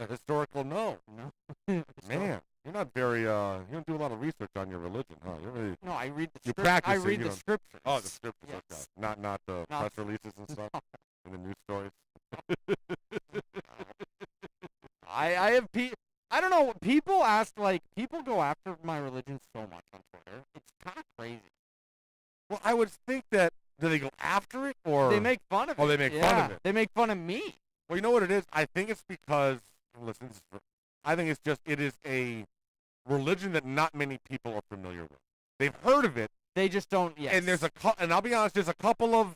historical no. No. Man, you're not very. You don't do a lot of research on your religion, huh? You're really. No, I read the You script. practice I it, read you the don't- scriptures. Oh, the scriptures. Yes. Okay. Not the press releases and stuff and the news stories. I have I don't know. People people go after my religion so much on Twitter. It's kind of crazy. Well, I would think that do they go after it or They make fun of it. Oh, they make fun of it. They make fun of me. Well, you know what it is? I think it's because listen. I think it's just it is a religion that not many people are familiar with. They've heard of it. They just don't. Yes. And there's and I'll be honest, there's a couple of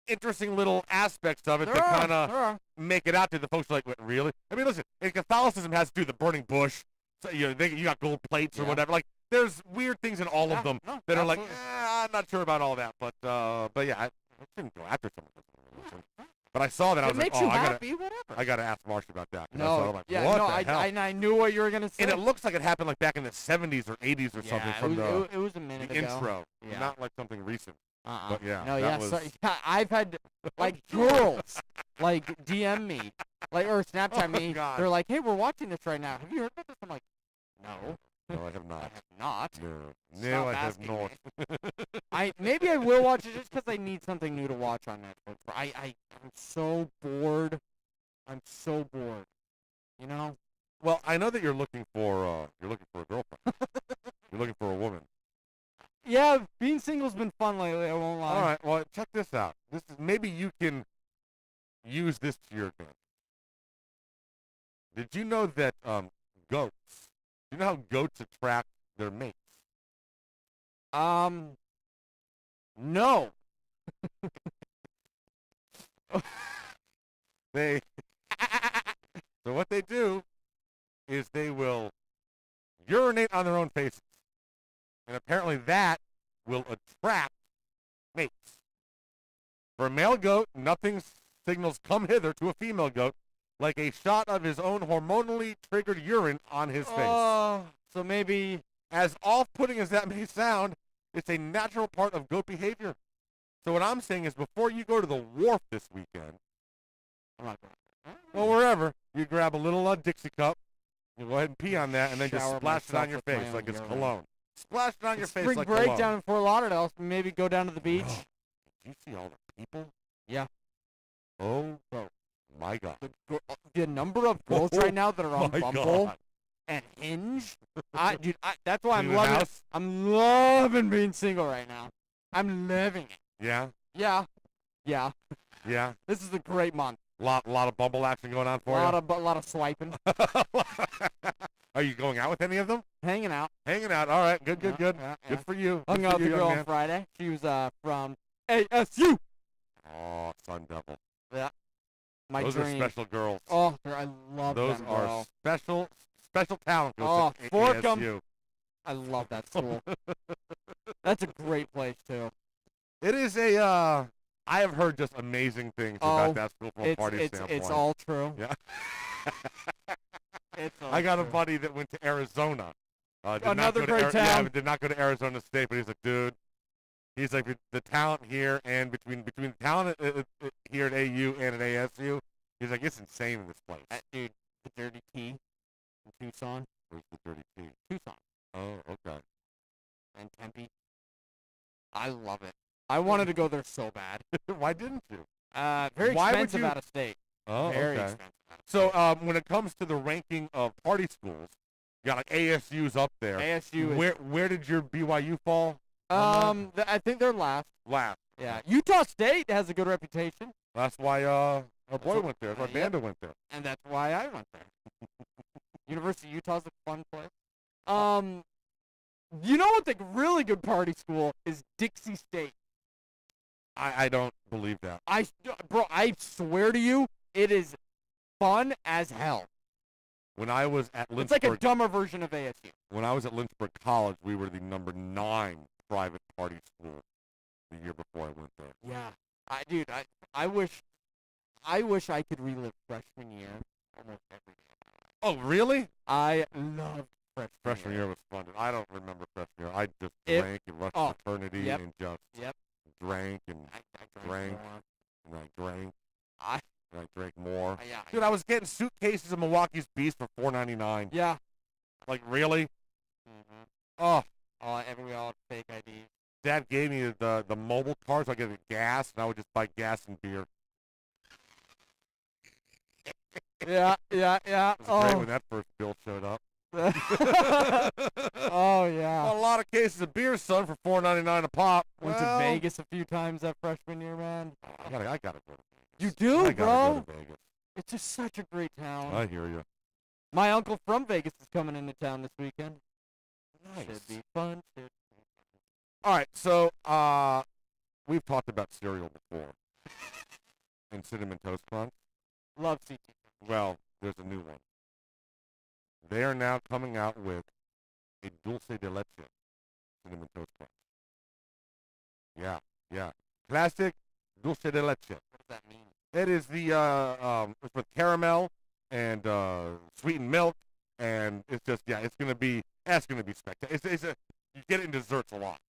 interesting little aspects of it There that are, kind there are. of make it out to the folks who are like, what, really? I mean, listen, and Catholicism has to do with the burning bush. So, you got gold plates or whatever. Like, there's weird things in all of them that are like, I'm not sure about all that. But yeah, I shouldn't go after someone. But I saw that. I was like, makes you I happy, whatever. I got to ask Marsh about that. No, I saw it, I'm like, yeah, what no, the hell? I knew what you were gonna say. And it looks like it happened like back in the 70s or 80s or something from it was a minute the ago. intro, Yeah. not like something recent. But yeah, No, that yeah. was... So, yeah, I've had girls DM me, or Snapchat me. God. They're like, "Hey, we're watching this right now. Have you heard about this?" I'm like, "No, No, I have not. I have not." No, I have asking not. Maybe I will watch it just because I need something new to watch on Netflix. I'm so bored. I'm so bored. You know. Well, I know that you're looking for a girlfriend. You're looking for a woman. Yeah, being single's been fun lately. I won't lie. All right. Well, check this out. Maybe you can use this to your advantage. Did you know that goats? You know how goats attract their mates? No. So what they do is they will urinate on their own faces. And apparently that will attract mates. For a male goat, nothing signals come hither to a female goat like a shot of his own hormonally triggered urine on his face. So maybe, as off-putting as that may sound, it's a natural part of goat behavior. So what I'm saying is before you go to the wharf this weekend, or wherever, you grab a little Dixie cup, you go ahead and pee on that, and then just Shower splash it myself on your with my face own like it's urine. cologne. Splash it on your face spring like break cologne. down in Fort Lauderdale. Maybe go down to the beach. Did you see all the people? Yeah. Oh, my God. The number of girls right now that are on my Bumble God. and Hinge, dude, that's why I'm In the loving. house? I'm loving being single right now. I'm living it. Yeah? Yeah. Yeah. Yeah? This is a great month. Lot of Bumble action going on for you? A lot of swiping. Are you going out with any of them? Hanging out. Hanging out. All right. Good. Yeah. Good for you. Hung Good out for with you, the young girl man. on Friday. She was from ASU. Oh, Sun Devil. Yeah. My Those dream. are special girls. Oh, I love Those them, are girl. special talent. Oh, goes to fork 'em. ASU. I love that school. That's a great place too. It is a. I have heard just amazing things about that school from a party standpoint. It's all true. Yeah. It's all I got a true. buddy that went to Arizona. Another great town. Yeah, did not go to Arizona State, but he's like, dude, he's like, the talent here and between the talent here at AU and at ASU, he's like, it's insane in this place. Dude, the Dirty T in Tucson. Where's the Dirty T? Tucson. Oh, okay. And Tempe. I love it. I wanted to go there so bad. Why didn't you? Very Why would expensive you- out of state. Oh, Very okay. expensive. So when it comes to the ranking of party schools, you got like ASU's up there. ASU is- Where did your BYU fall? I think they're last. Last. Yeah. Utah State has a good reputation. That's why our boy went there. That's why Yep. Banda went there. And that's why I went there. University of Utah's a fun place. You know what the really good party school is? Dixie State. I don't believe that. Bro, I swear to you, it is fun as hell. When I was at It's Lynchburg, like a dumber version of ASU. when I was at Lynchburg College, we were the number 9 private party school the year before I went there. Yeah. I wish I could relive freshman year almost every day. Oh, really? I loved Freshman year was fun. I don't remember freshman year. I just If- drank and rushed oh, fraternity yep, and just yep. drank and I drank more. and I drank I and I drank more. yeah. Dude, I was getting suitcases of Milwaukee's Beast for $4.99. Yeah. Like, really? Mm-hmm. Oh, We all fake IDs. Dad gave me the mobile card so I could get gas, and I would just buy gas and beer. Yeah. It was great when that first bill showed up. Oh yeah. A lot of cases of beer, son, for $4.99 a pop. Went to Vegas a few times that freshman year, man. I gotta go to Vegas. You do, I gotta bro? go to Vegas. It's just such a great town. I hear you. My uncle from Vegas is coming into town this weekend. Nice. Should be fun. All right, so we've talked about cereal before, and Cinnamon Toast Crunch. Love CT. Well, there's a new one. They are now coming out with a dulce de leche Cinnamon Toast Crunch. Yeah. Classic dulce de leche. What does that mean? It is it's with caramel and sweetened milk, and it's just it's gonna be spectacular. You get it in desserts a lot,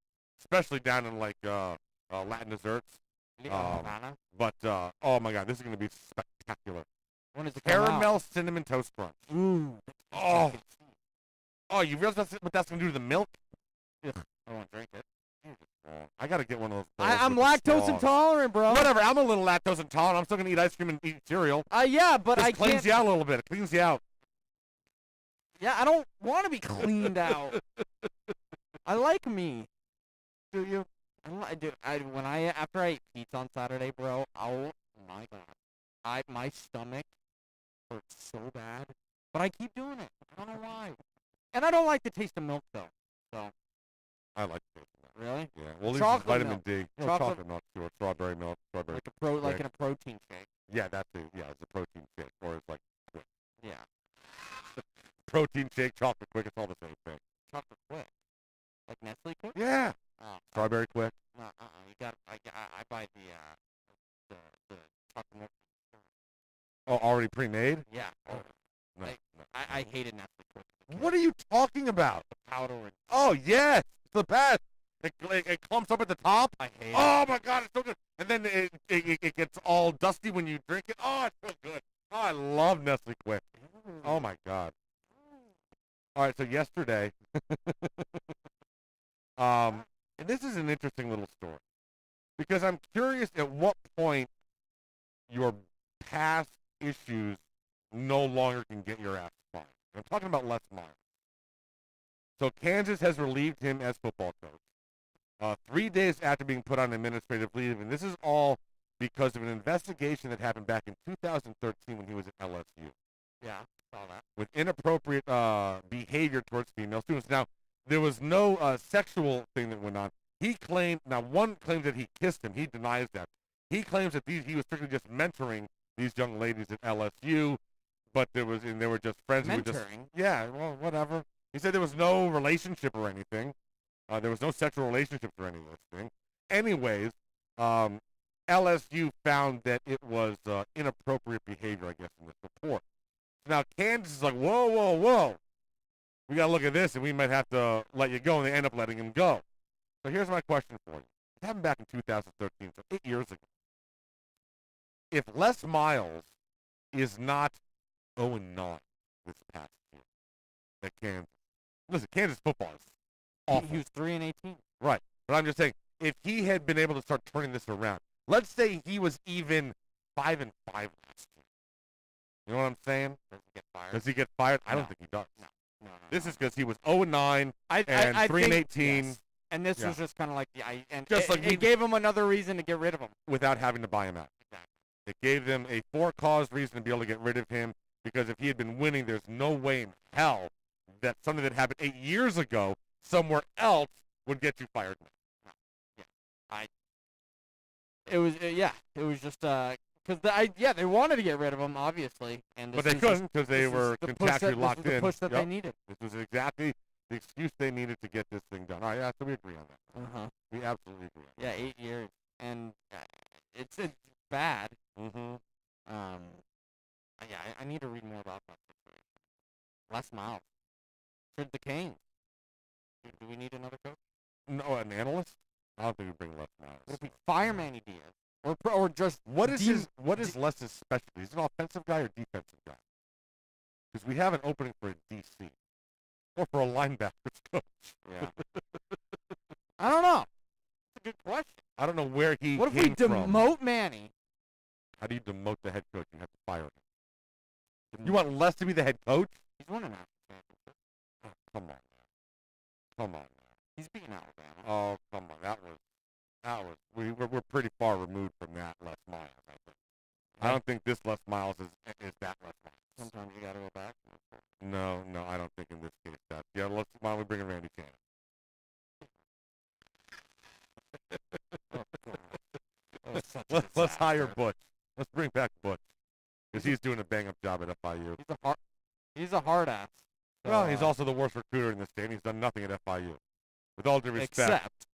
especially down in like Latin desserts. But oh my God, this is gonna be spectacular. When does it come Caramel out? cinnamon toast crunch. Ooh. Oh, you realize what that's gonna do to the milk? Ugh, I won't drink it. I gotta get one of those. bowls I'm with the lactose straws. intolerant, bro. Whatever, I'm a little lactose intolerant. I'm still gonna eat ice cream and eat cereal. Yeah, but Just I cleans can't. you out a little bit. It cleans you out. Yeah, I don't want to be cleaned out. I like me. Do you? After I eat pizza on Saturday, bro. Oh my God, my stomach hurts so bad, but I keep doing it. I don't know why. And I don't like the taste of milk though. So. I like it. Really? Yeah. Well, at least it's Chocolate vitamin milk. D. No, chocolate milk, sure. Strawberry milk, strawberry. Like in a protein shake. Yeah, that's it. Yeah, it's a protein shake, or it's like quick. Yeah. Protein shake, chocolate quick. It's all the same thing. Chocolate quick. Like Nestle quick? Yeah. Oh. Strawberry quick. No, you got. I buy the chocolate milk. Oh, already pre-made? Yeah. Oh, no, I hated Nestle quick. What are you talking about? The powder. Oh yes, it's the best. It clumps up at the top. I hate it. Oh my God, it's so good. And then it gets all dusty when you drink it. Oh, it's so good. Oh, I love Nestle Quick. Oh my God. All right, so yesterday, and this is an interesting little story because I'm curious at what point your past issues no longer can get your ass fired. I'm talking about Les Miles. So Kansas has relieved him as football coach 3 days after being put on administrative leave, and this is all because of an investigation that happened back in 2013 when he was at LSU. Yeah, saw that. With inappropriate behavior towards female students. Now, there was no sexual thing that went on. He claimed, now one claims that he kissed him. He denies that. He claims that he was strictly just mentoring these young ladies at LSU, but they were just friends. Mentoring? Yeah, well, whatever. He said there was no relationship or anything. There was no sexual relationship or any of this thing. Anyways, LSU found that it was inappropriate behavior, I guess, in this report. Now, Kansas is like, whoa. We got to look at this, and we might have to let you go, and they end up letting him go. So here's my question for you. It happened back in 2013, so 8 years ago. If Les Miles is not 0-9 this past year at Kansas, listen, Kansas football is awful. He was 3-18. Right, but I'm just saying, if he had been able to start turning this around, let's say he was even 5-5 last year. You know what I'm saying? Does he get fired? I don't think he does. No. This is because he was 0-9 and 3-18. Yes. And this was just kind of like, it gave him another reason to get rid of him. Without having to buy him out. Exactly. It gave them a for-cause reason to be able to get rid of him, because if he had been winning, there's no way in hell that something that happened 8 years ago somewhere else would get you fired. It was just because they wanted to get rid of him, obviously, and but they couldn't because they were contractually locked in. This was the push that they needed. This was exactly the excuse they needed to get this thing done. All right, yeah, so we agree on that. We absolutely agree. Yeah, 8 years, and it's bad. I need to read more about that. Les Miles. The Canes. Do we need another coach? No, an analyst? I don't think we bring Les Miles. If we fire Manny Diaz, or just what is Les's specialty? Is he an offensive guy or defensive guy? Because we have an opening for a DC or for a linebackers coach. Yeah. I don't know. That's a good question. I don't know where he. What if we demote Manny? How do you demote the head coach? You have to fire him. You want Les to be the head coach? He's won an Oh, come on. He's beating Alabama. Oh, come on. That was. We're pretty far removed from that Les Miles, I think. I don't think this Les Miles is that Les Miles. Sometimes you got to go back. No, I don't think in this case that. Yeah, why don't we bring in Randy Cannon? Let's hire Butch. Let's bring back Butch, because he's doing a bang-up job at FIU. He's a hard ass. Well, he's also the worst recruiter in the state. He's done nothing at FIU. With all due respect.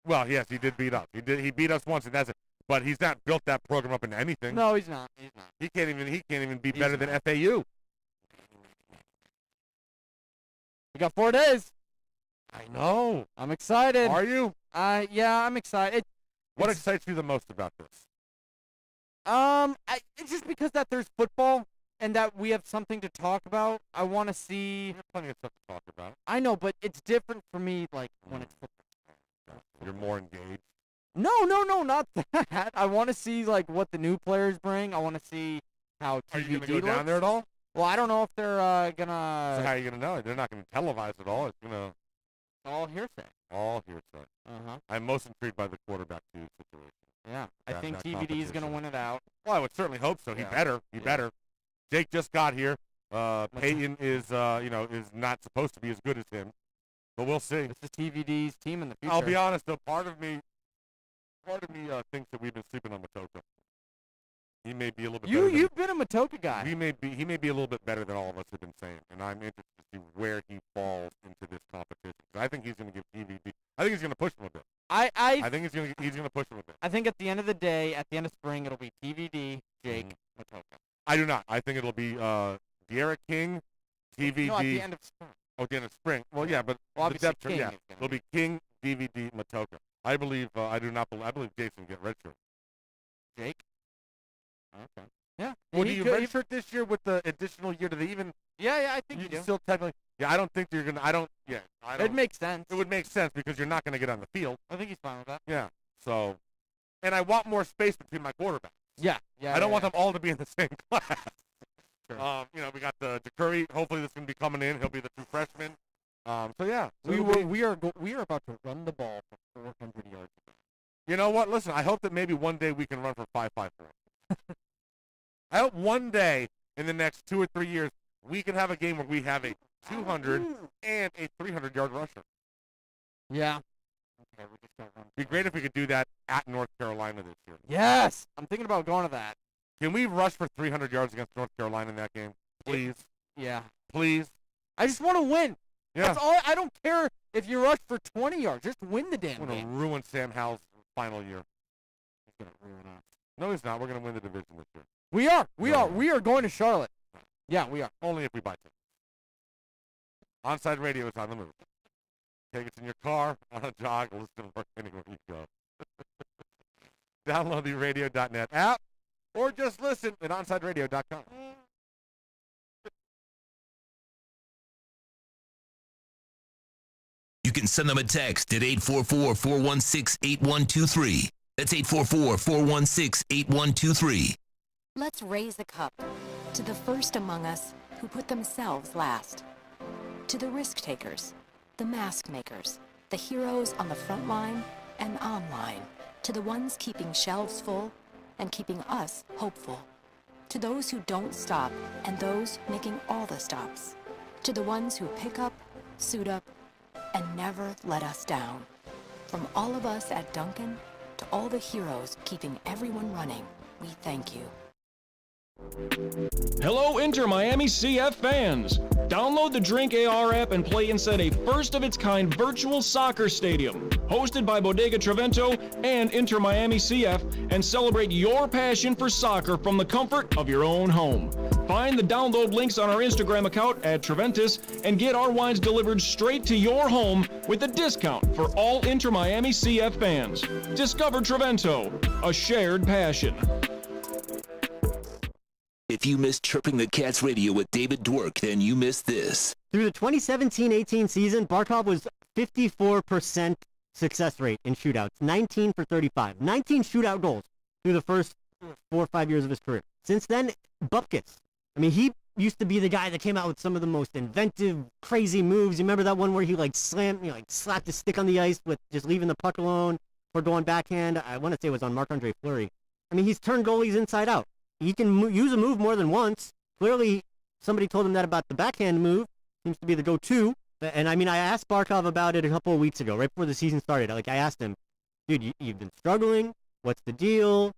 Well, yes, he did beat us. He beat us once, and that's it. But he's not built that program up into anything. No, he's not. He can't even be better than FAU. We got 4 days. I know. I'm excited. Are you? Yeah, I'm excited. What excites you the most about this? It's just because that there's football and that we have something to talk about. I want to see. There's plenty of stuff to talk about. I know, but it's different for me, like, when it's football. You're more engaged? No, not that. I want to see, like, what the new players bring. I want to see how TVD Are you going to go down there at all? Well, I don't know if they're going to... So how are you going to know? They're not going to televise it all. It's going to... All hearsay. All hearsay. I'm most intrigued by the quarterback situation. Yeah, I think TVD is going to win it out. Well, I would certainly hope so. He better. He better. Jake just got here. Peyton is not supposed to be as good as him, but we'll see. It's the TVD's team in the future. I'll be honest though. Part of me thinks that we've been sleeping on Matoka. He may be a little bit. You've been a Matoka guy. He may be a little bit better than all of us have been saying, and I'm interested to see where he falls into this competition. I think he's going to give TVD. I think he's going to push him a bit. I think he's going to push him a bit. I think at the end of the day, at the end of spring, it'll be TVD, Jake, Matoka. I do not. I think it'll be De'Ara King, TVD. No, at the end of spring. Oh, at the end of spring. Well, yeah, but obviously the depth chart, it'll be King, DVD, Matoka. I believe. I believe Jason will get redshirt. Jake. Okay. Yeah. Well, do you redshirt this year with the additional year? Do they even? Yeah. I think you do. Still technically. Yeah, I don't think you're gonna. I don't. Yeah. It makes sense. It would make sense because you're not gonna get on the field. I think he's fine with that. Yeah. So, and I want more space between my quarterbacks. Yeah. I don't want them all to be in the same class. Sure. We got the Curry. Hopefully, this is gonna be coming in. He'll be the true freshman. So yeah. We are about to run the ball for 400 yards. You know what? Listen, I hope that maybe one day we can run for 5.54. I hope one day in the next 2 or 3 years we can have a game where we have a 200 and a 300-yard rusher. Yeah. Okay, it'd be great if we could do that at North Carolina this year. Yes, I'm thinking about going to that. Can we rush for 300 yards against North Carolina in that game, please? Yeah. Please. I just want to win. Yeah. That's all. I don't care if you rush for 20 yards. Just win the damn game. I want to ruin Sam Howell's final year. gonna ruin us. No, he's not. We're going to win the division this year. We are. We are going to Charlotte. Yeah, we are. Only if we buy tickets. Onside Radio is on the move. Take it in your car, on a jog, listen to anywhere you go. Download the radio.net app or just listen at onsideradio.com. You can send them a text at 844-416-8123. That's 844-416-8123. Let's raise a cup to the first among us who put themselves last. To the risk takers, the mask makers, the heroes on the front line and online. To the ones keeping shelves full and keeping us hopeful. To those who don't stop and those making all the stops. To the ones who pick up, suit up, and never let us down. From all of us at Dunkin' to all the heroes keeping everyone running, we thank you. Hello, Inter Miami CF fans! Download the Drink AR app and play inside a first-of-its-kind virtual soccer stadium, hosted by Bodega Trevento and Inter Miami CF, and celebrate your passion for soccer from the comfort of your own home. Find the download links on our Instagram account at Treventus and get our wines delivered straight to your home with a discount for all Inter Miami CF fans. Discover Trevento, a shared passion. If you missed Chirping the Cats Radio with David Dwork, then you missed this. Through the 2017-18 season, Barkov was 54% success rate in shootouts, 19 for 35. 19 shootout goals through the first 4 or 5 years of his career. Since then, Bupkis. I mean, he used to be the guy that came out with some of the most inventive, crazy moves. You remember that one where he slapped his stick on the ice with just leaving the puck alone for going backhand? I want to say it was on Marc-Andre Fleury. I mean, he's turned goalies inside out. He can use a move more than once. Clearly, somebody told him that about the backhand move. Seems to be the go-to. And I mean, I asked Barkov about it a couple of weeks ago, right before the season started. I asked him, dude, you've been struggling. What's the deal?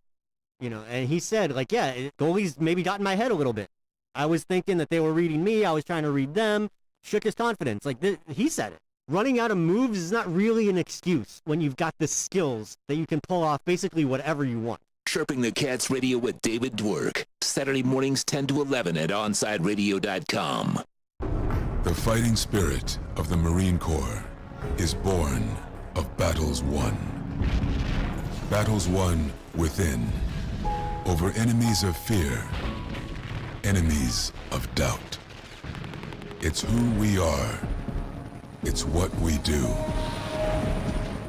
And he said, goalies maybe got in my head a little bit. I was thinking that they were reading me. I was trying to read them. Shook his confidence. He said it. Running out of moves is not really an excuse when you've got the skills that you can pull off basically whatever you want. Chirping the Cats Radio with David Dwork. Saturday mornings 10 to 11 at onsideradio.com. The fighting spirit of the Marine Corps is born of battles won. Battles won within, over enemies of fear, enemies of doubt. It's who we are. It's what we do.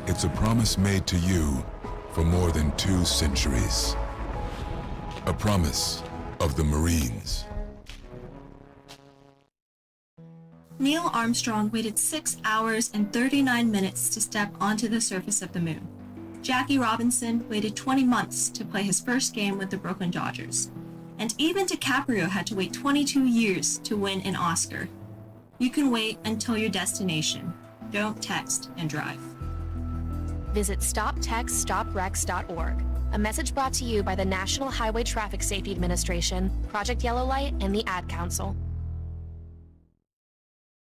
It's a promise made to you for more than 2 centuries. A promise of the Marines. Neil Armstrong waited 6 hours and 39 minutes to step onto the surface of the moon. Jackie Robinson waited 20 months to play his first game with the Brooklyn Dodgers. And even DiCaprio had to wait 22 years to win an Oscar. You can wait until your destination. Don't text and drive. Visit StopTextStopWrecks.org. A message brought to you by the National Highway Traffic Safety Administration, Project Yellow Light, and the Ad Council.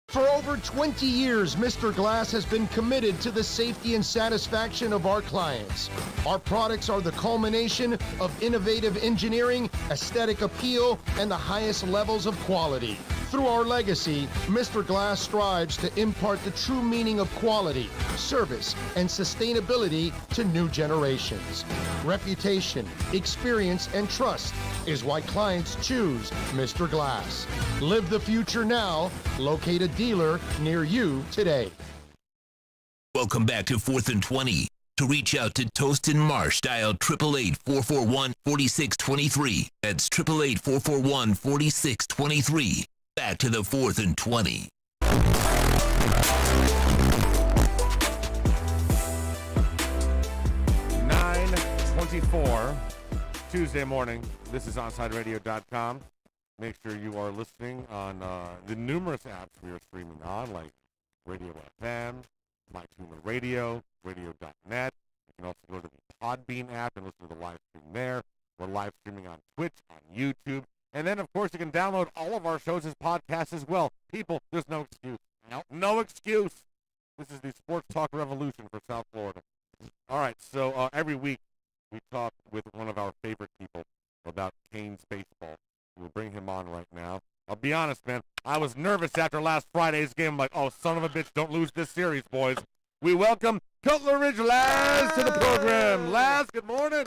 For over 20 years, Mr. Glass has been committed to the safety and satisfaction of our clients. Our products are the culmination of innovative engineering, aesthetic appeal, and the highest levels of quality. Through our legacy, Mr. Glass strives to impart the true meaning of quality, service, and sustainability to new generations. Reputation, experience, and trust is why clients choose Mr. Glass. Live the future now. Locate a dealer near you today. Welcome back to 4th and 20. To reach out to Toast and Marsh, dial 888-441-4623. That's 888-441-4623. Back to the 4th and 20. 9:24 Tuesday morning. This is OnsideRadio.com. Make sure you are listening on the numerous apps we are streaming on, like Radio FM, MyTuner Radio, Radio.net. You can also go to the Podbean app and listen to the live stream there. We're live streaming on Twitch, on YouTube. And then, of course, you can download all of our shows as podcasts as well. People, there's no excuse. No excuse. This is the Sports Talk Revolution for South Florida. All right, so every week we talked with one of our favorite people about Canes baseball. We'll bring him on right now. I'll be honest, man. I was nervous after last Friday's game. I'm like, oh, son of a bitch, don't lose this series, boys. We welcome Cutler Ridge Laz to the program. Laz, good morning.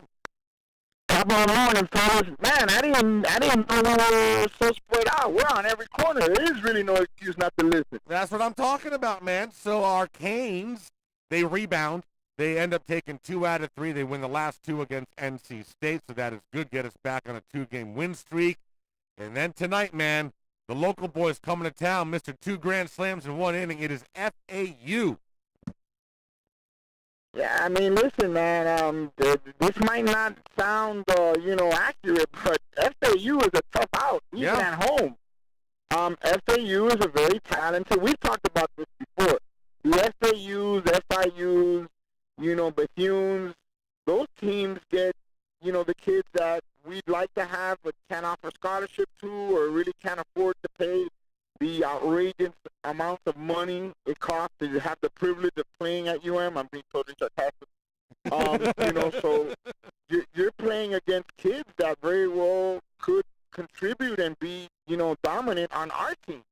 Top of the morning, fellas. Man, I didn't know we were so spread out. We're on every corner. There is really no excuse not to listen. That's what I'm talking about, man. So our Canes, they rebound. They end up taking 2 out of 3. They win the last 2 against NC State, so that is good. Get us back on a 2-game win streak. And then tonight, man, the local boys coming to town. Mr. 2 grand slams in 1 inning. It is FAU. Yeah, I mean, listen, man, this might not sound, accurate, but FAU is a tough out, even at home. FAU is a very talented, we've talked about this before. The FAUs, FIUs, Bethunes, those teams get, the kids that we'd like to have but can't offer scholarship to or really can't afford to pay the outrageous amounts of money it costs to have the privilege of playing at UM. I'm being totally sarcastic. So you're playing against kids that very well could contribute and be, dominant on our team.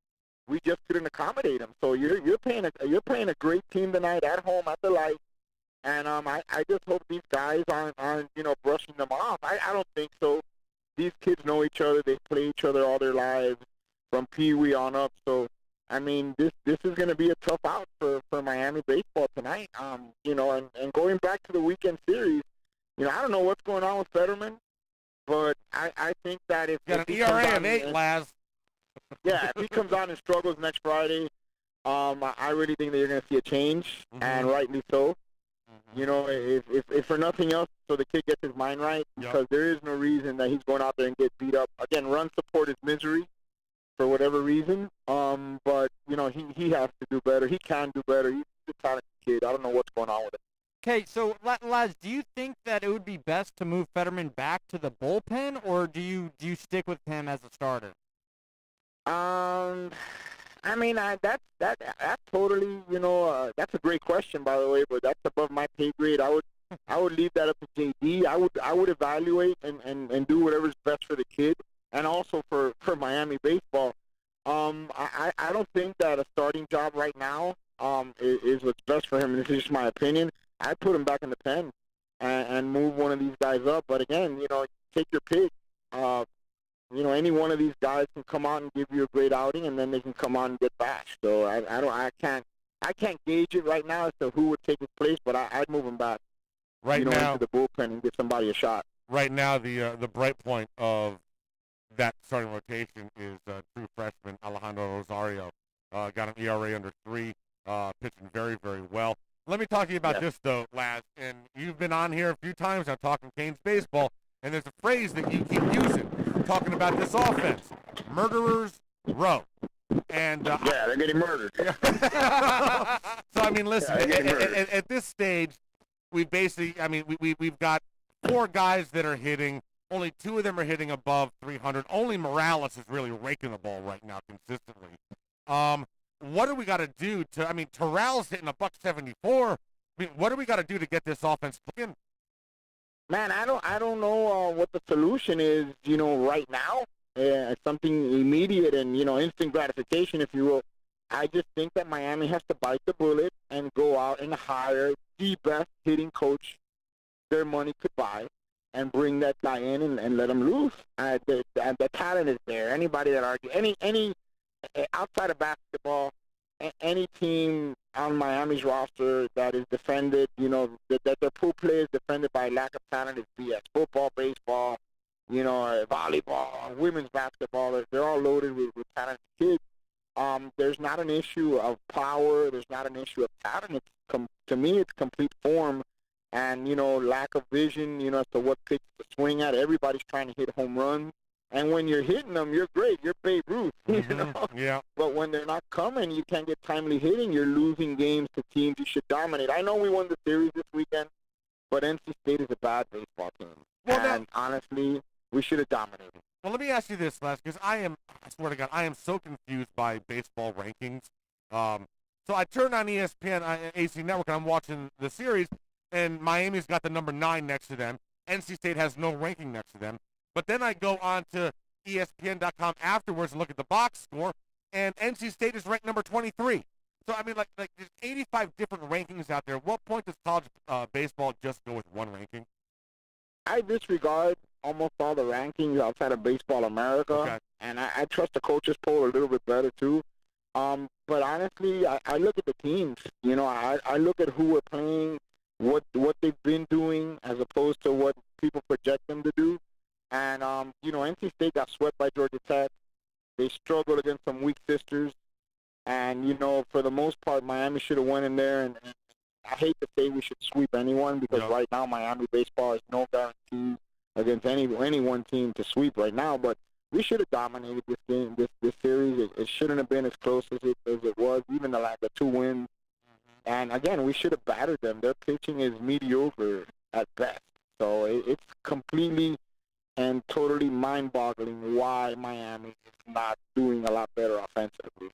We just couldn't accommodate them. So you're playing a great team tonight at home at the Light. And I just hope these guys aren't brushing them off. I don't think so. These kids know each other. They play each other all their lives from Pee-wee on up. So, I mean, this is going to be a tough out for Miami baseball tonight. And going back to the weekend series, I don't know what's going on with Fetterman, but I think that if got an ERA of 8, Laz. Yeah, if he comes on and struggles next Friday, I really think that you're going to see a change, and rightly so. If for nothing else, so the kid gets his mind right, because there is no reason that he's going out there and get beat up. Again, run support is misery for whatever reason. But he has to do better. He can do better. He's a talented kid. I don't know what's going on with him. Okay, so Laz, do you think that it would be best to move Fetterman back to the bullpen, or do you stick with him as a starter? I mean, that's totally, that's a great question, by the way, but that's above my pay grade. I would leave that up to JD. I would evaluate and do whatever's best for the kid and also for Miami baseball. I don't think that a starting job right now is what's best for him. This is just my opinion. I'd put him back in the pen and move one of these guys up. But again, take your pick. Any one of these guys can come out and give you a great outing, and then they can come out and get bashed. So I can't gauge it right now as to who would take his place, but I'd move him back. Right now, into the bullpen and get somebody a shot. Right now, the bright point of that starting rotation is true freshman Alejandro Rosario. Got an ERA under 3, pitching very, very well. Let me talk to you about this though, Laz. And you've been on here a few times. I'm talking Canes baseball, and there's a phrase that you keep using. Talking about this offense, murderers row, and they're getting murdered. So I mean, listen, at this stage, we've got 4 guys that are hitting. Only 2 of them are hitting above 300. Only Morales is really raking the ball right now consistently. What do we got to do to? I mean, Terrell's hitting $174. I mean, what do we got to do to get this offense playing? Man, I don't know what the solution is, right now. Something immediate and, instant gratification, if you will. I just think that Miami has to bite the bullet and go out and hire the best hitting coach their money could buy and bring that guy in and let him loose. The talent is there. Anybody that argues, any outside of basketball, any team on Miami's roster that is defended, that their pool play is defended by lack of talent is BS. Football, baseball, volleyball, women's basketball, they're all loaded with talented kids. There's not an issue of power. There's not an issue of talent. To me, it's complete form and, lack of vision, as to what pitch to swing at. Everybody's trying to hit home runs. And when you're hitting them, you're great. You're Babe Ruth, Yeah. But when they're not coming, you can't get timely hitting. You're losing games to teams you should dominate. I know we won the series this weekend, but NC State is a bad baseball team. And honestly, we should have dominated. Well, let me ask you this, Les, because I swear to God, I am so confused by baseball rankings. So I turned on ESPN, AC Network, and I'm watching the series, and Miami's got the number 9 next to them. NC State has no ranking next to them. But then I go on to ESPN.com afterwards and look at the box score, and NC State is ranked number 23. So, I mean, like there's 85 different rankings out there. At what point does college baseball just go with one ranking? I disregard almost all the rankings outside of Baseball America, and I trust the coaches poll a little bit better too. But honestly, I look at the teams. You know, I look at who we're playing, what they've been doing, as opposed to what people project them to do. And you know, NC State got swept by Georgia Tech. They struggled against some weak sisters, and you know, for the most part, Miami should have went in there. And I hate to say we should sweep anyone because right now Miami baseball is no guarantee against any one team to sweep right now. But we should have dominated this game, this series. It shouldn't have been as close as it was, even the 2 wins. And again, we should have battered them. Their pitching is mediocre at best. So it's completely and totally mind-boggling why Miami is not doing a lot better offensively.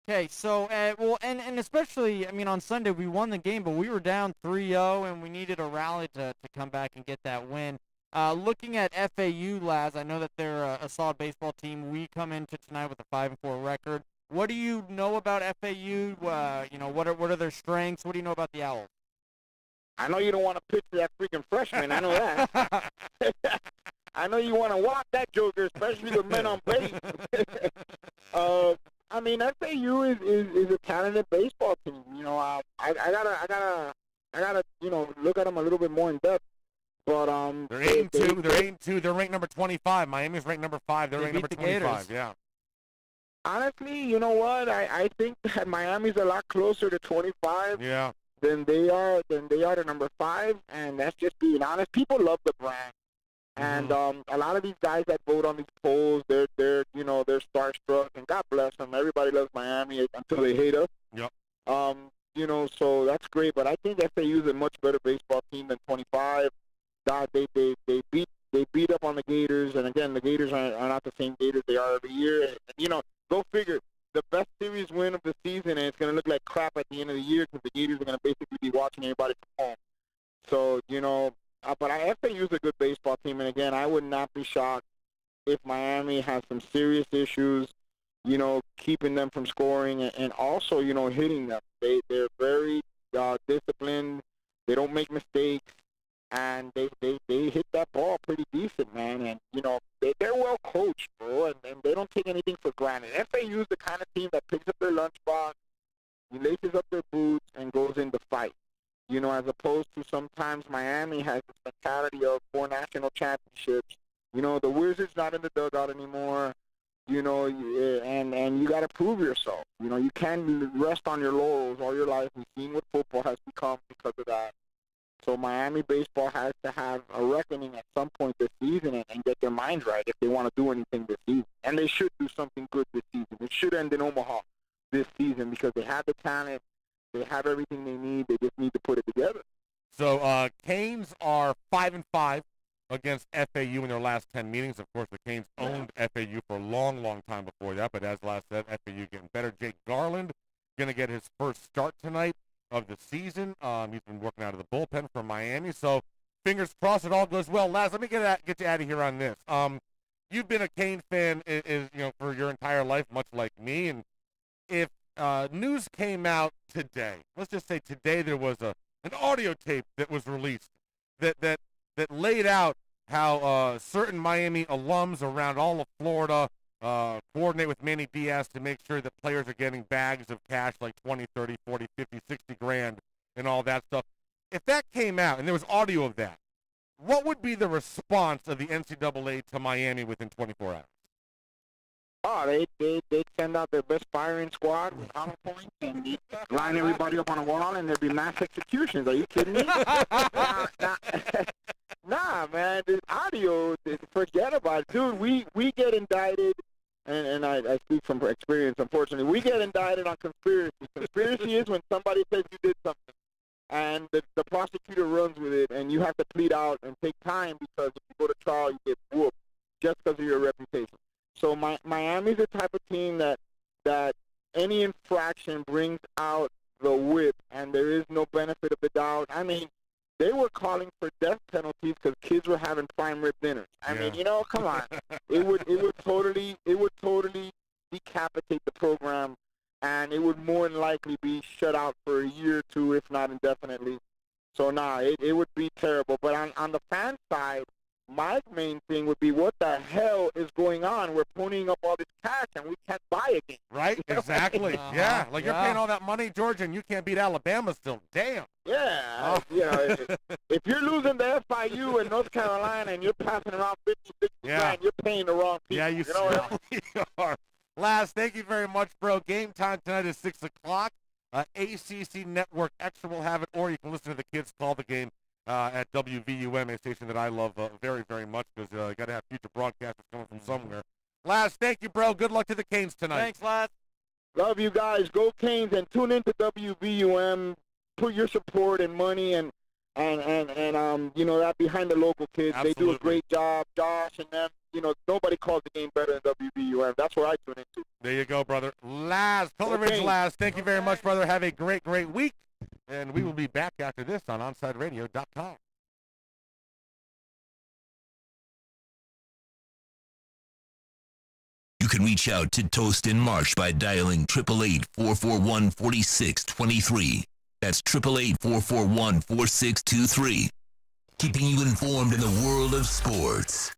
Okay, so, well, and especially, I mean, on Sunday we won the game, but we were down 3-0, and we needed a rally to come back and get that win. Looking at FAU, Laz, I know that they're a solid baseball team. We come into tonight with a 5-4 record. What do you know about FAU? You know, what are their strengths? What do you know about the Owls? I know you don't want to pitch that freaking freshman. I know that. I know you want to walk that joker, especially with men on base. I mean, FAU is a talented baseball team. You know, I gotta you know, look at them a little bit more in depth. But they're 8-2. They're 8-2. They're ranked number 25. Miami's ranked number 5. They're ranked number 25. Yeah. Honestly, you know what? I think that Miami's a lot closer to 25. Yeah. Than they are to number 5, and that's just being honest. People love the brand. And a lot of these guys that vote on these polls, they're starstruck, and God bless them. Everybody loves Miami until they hate us. Yep. You know, so that's great. But I think FAU is a much better baseball team than 25. God, they beat up on the Gators, and again, the Gators are not the same Gators they are every year. And, you know, go figure. The best series win of the season, and it's going to look like crap at the end of the year because the Gators are going to basically be watching everybody from home. So, you know. But FAU is a good baseball team, and again, I would not be shocked if Miami has some serious issues, you know, keeping them from scoring and also, you know, hitting them. They're very disciplined. They don't make mistakes, and they hit that ball pretty decent, man. And, you know, they're well coached, bro, and they don't take anything for granted. FAU is the kind of team that picks up their lunchbox, laces up their boots, and goes in to fight. You know, as opposed to sometimes Miami has this mentality of 4 national championships. You know, the Wizards not in the dugout anymore. You know, and you got to prove yourself. You know, you can't rest on your laurels all your life. We've seen what football has become because of that. So Miami baseball has to have a reckoning at some point this season and get their minds right if they want to do anything this season. And they should do something good this season. It should end in Omaha this season because they have the talent. They have everything they need. They just need to put it together. So Canes are 5-5 against FAU in their last 10 meetings. Of course, the Canes owned FAU for a long, long time before that. But as last said, FAU getting better. Jake Garland going to get his first start tonight of the season. He's been working out of the bullpen for Miami. So fingers crossed it all goes well. Laz, let me get you out of here on this. You've been a Canes fan for your entire life, much like me. And if news came out today, let's just say today there was an audio tape that was released that laid out how certain Miami alums around all of Florida coordinate with Manny Diaz to make sure that players are getting bags of cash like 20, 30, 40, 50, 60 grand and all that stuff. If that came out and there was audio of that, what would be the response of the NCAA to Miami within 24 hours? Oh, they'd send out their best firing squad with PowerPoint and line everybody up on a wall, and there'd be mass executions. Are you kidding me? Nah, man, this audio, forget about it. Dude, we get indicted, and I speak from experience, unfortunately. We get indicted on conspiracy. Conspiracy is when somebody says you did something, and the prosecutor runs with it, and you have to plead out and take time because if you go to trial, you get whooped just because of your reputation. So Miami's the type of team that any infraction brings out the whip, and there is no benefit of the doubt. I mean, they were calling for death penalties because kids were having prime rib dinners. I mean, come on. It would totally decapitate the program, and it would more than likely be shut out for a year or two, if not indefinitely. So, it would be terrible. But on the fan side, my main thing would be, what the hell is going on? We're ponying up all this cash, and we can't buy a game. Right, exactly. Yeah, like you're paying all that money, Georgia, and you can't beat Alabama still. Damn. Yeah, if you're losing to FIU and North Carolina and you're passing around 50 grand, you're paying the wrong people. Yeah, you certainly are. Laz, thank you very much, bro. Game time tonight is 6 o'clock. ACC Network Extra will have it, or you can listen to the kids call the game at WVUM, a station that I love very, very much, because you got to have future broadcasters coming from somewhere. Laz, thank you, bro. Good luck to the Canes tonight. Thanks, Laz. Love you guys. Go Canes, and tune into WVUM. Put your support and money and that behind the local kids. Absolutely. They do a great job. Josh and them, nobody calls the game better than WVUM. That's where I tune into. There you go, brother. Laz, Cutler Ridge Laz, thank you very much, brother. Have a great, great week. And we will be back after this on OnSideRadio.com. You can reach out to Toast in Marsh by dialing 888-441-4623. That's 888-441-4623. Keeping you informed in the world of sports.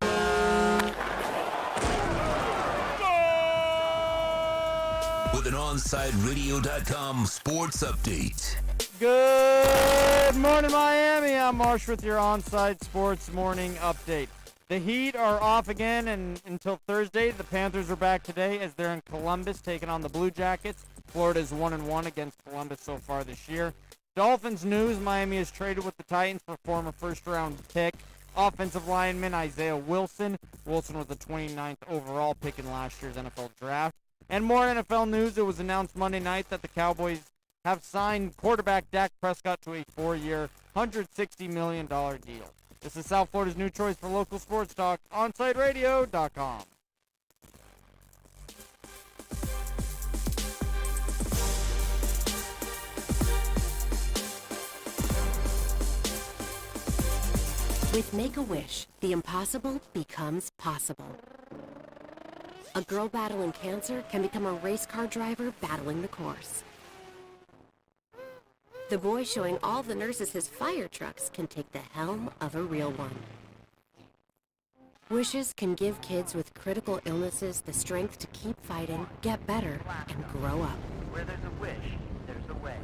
With an OnSideRadio.com sports update. Good morning, Miami. I'm Marsh with your Onside Sports Morning Update. The Heat are off again until Thursday. The Panthers are back today as they're in Columbus taking on the Blue Jackets. Florida's 1-1 against Columbus so far this year. Dolphins news, Miami has traded with the Titans for former first-round pick, offensive lineman Isaiah Wilson. Wilson was the 29th overall pick in last year's NFL draft. And more NFL news, it was announced Monday night that the Cowboys have signed quarterback Dak Prescott to a 4-year, $160 million deal. This is South Florida's new choice for local sports talk, OnSideRadio.com. With Make-A-Wish, the impossible becomes possible. A girl battling cancer can become a race car driver battling the course. The boy showing all the nurses his fire trucks can take the helm of a real one. Wishes can give kids with critical illnesses the strength to keep fighting, get better, and grow up. Where there's a wish, there's a way.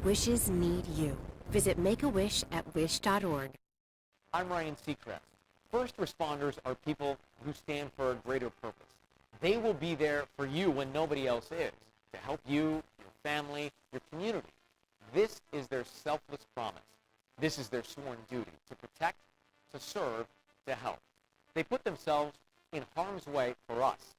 Wishes need you. Visit Make-A-Wish at wish.org. I'm Ryan Seacrest. First responders are people who stand for a greater purpose. They will be there for you when nobody else is, to help you, your family, your community. This is their selfless promise. This is their sworn duty, to protect, to serve, to help. They put themselves in harm's way for us.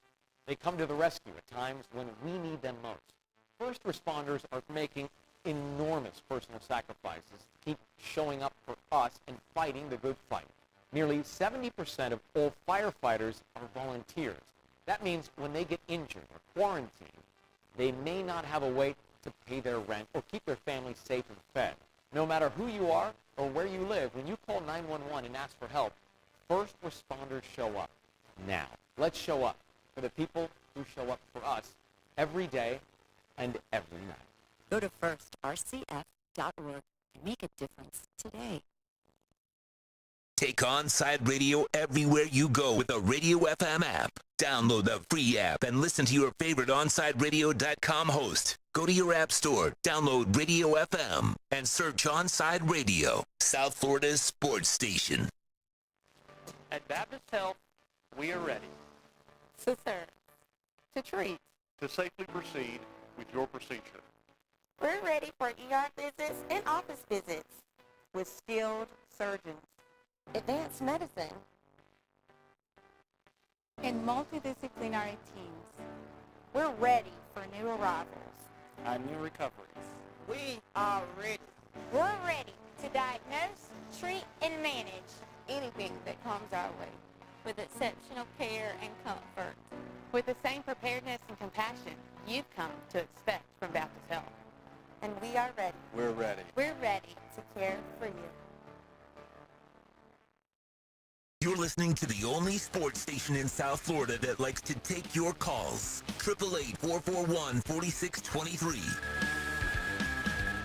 They come to the rescue at times when we need them most. First responders are making enormous personal sacrifices to keep showing up for us and fighting the good fight. Nearly 70% of all firefighters are volunteers. That means when they get injured or quarantined, they may not have a way to pay their rent or keep their family safe and fed. No matter who you are or where you live, when you call 911 and ask for help, first responders show up. Now, let's show up for the people who show up for us every day and every night. Go to firstrcf.org and make a difference today. Take OnSide Radio everywhere you go with the Radio FM app. Download the free app and listen to your favorite OnSideRadio.com host. Go to your app store, download Radio FM, and search OnSide Radio, South Florida's sports station. At Baptist Health, we are ready. To serve, to treat. To safely proceed with your procedure. We're ready for ER visits and office visits with skilled surgeons, advanced medicine, and multidisciplinary teams. We're ready for new arrivals and new recoveries. We are ready. We're ready to diagnose, treat, and manage anything that comes our way with exceptional care and comfort. With the same preparedness and compassion you've come to expect from Baptist Health. And we are ready. We're ready. We're ready to care for you. listening to the only sports station in South Florida that likes to take your calls. 888-441-4623.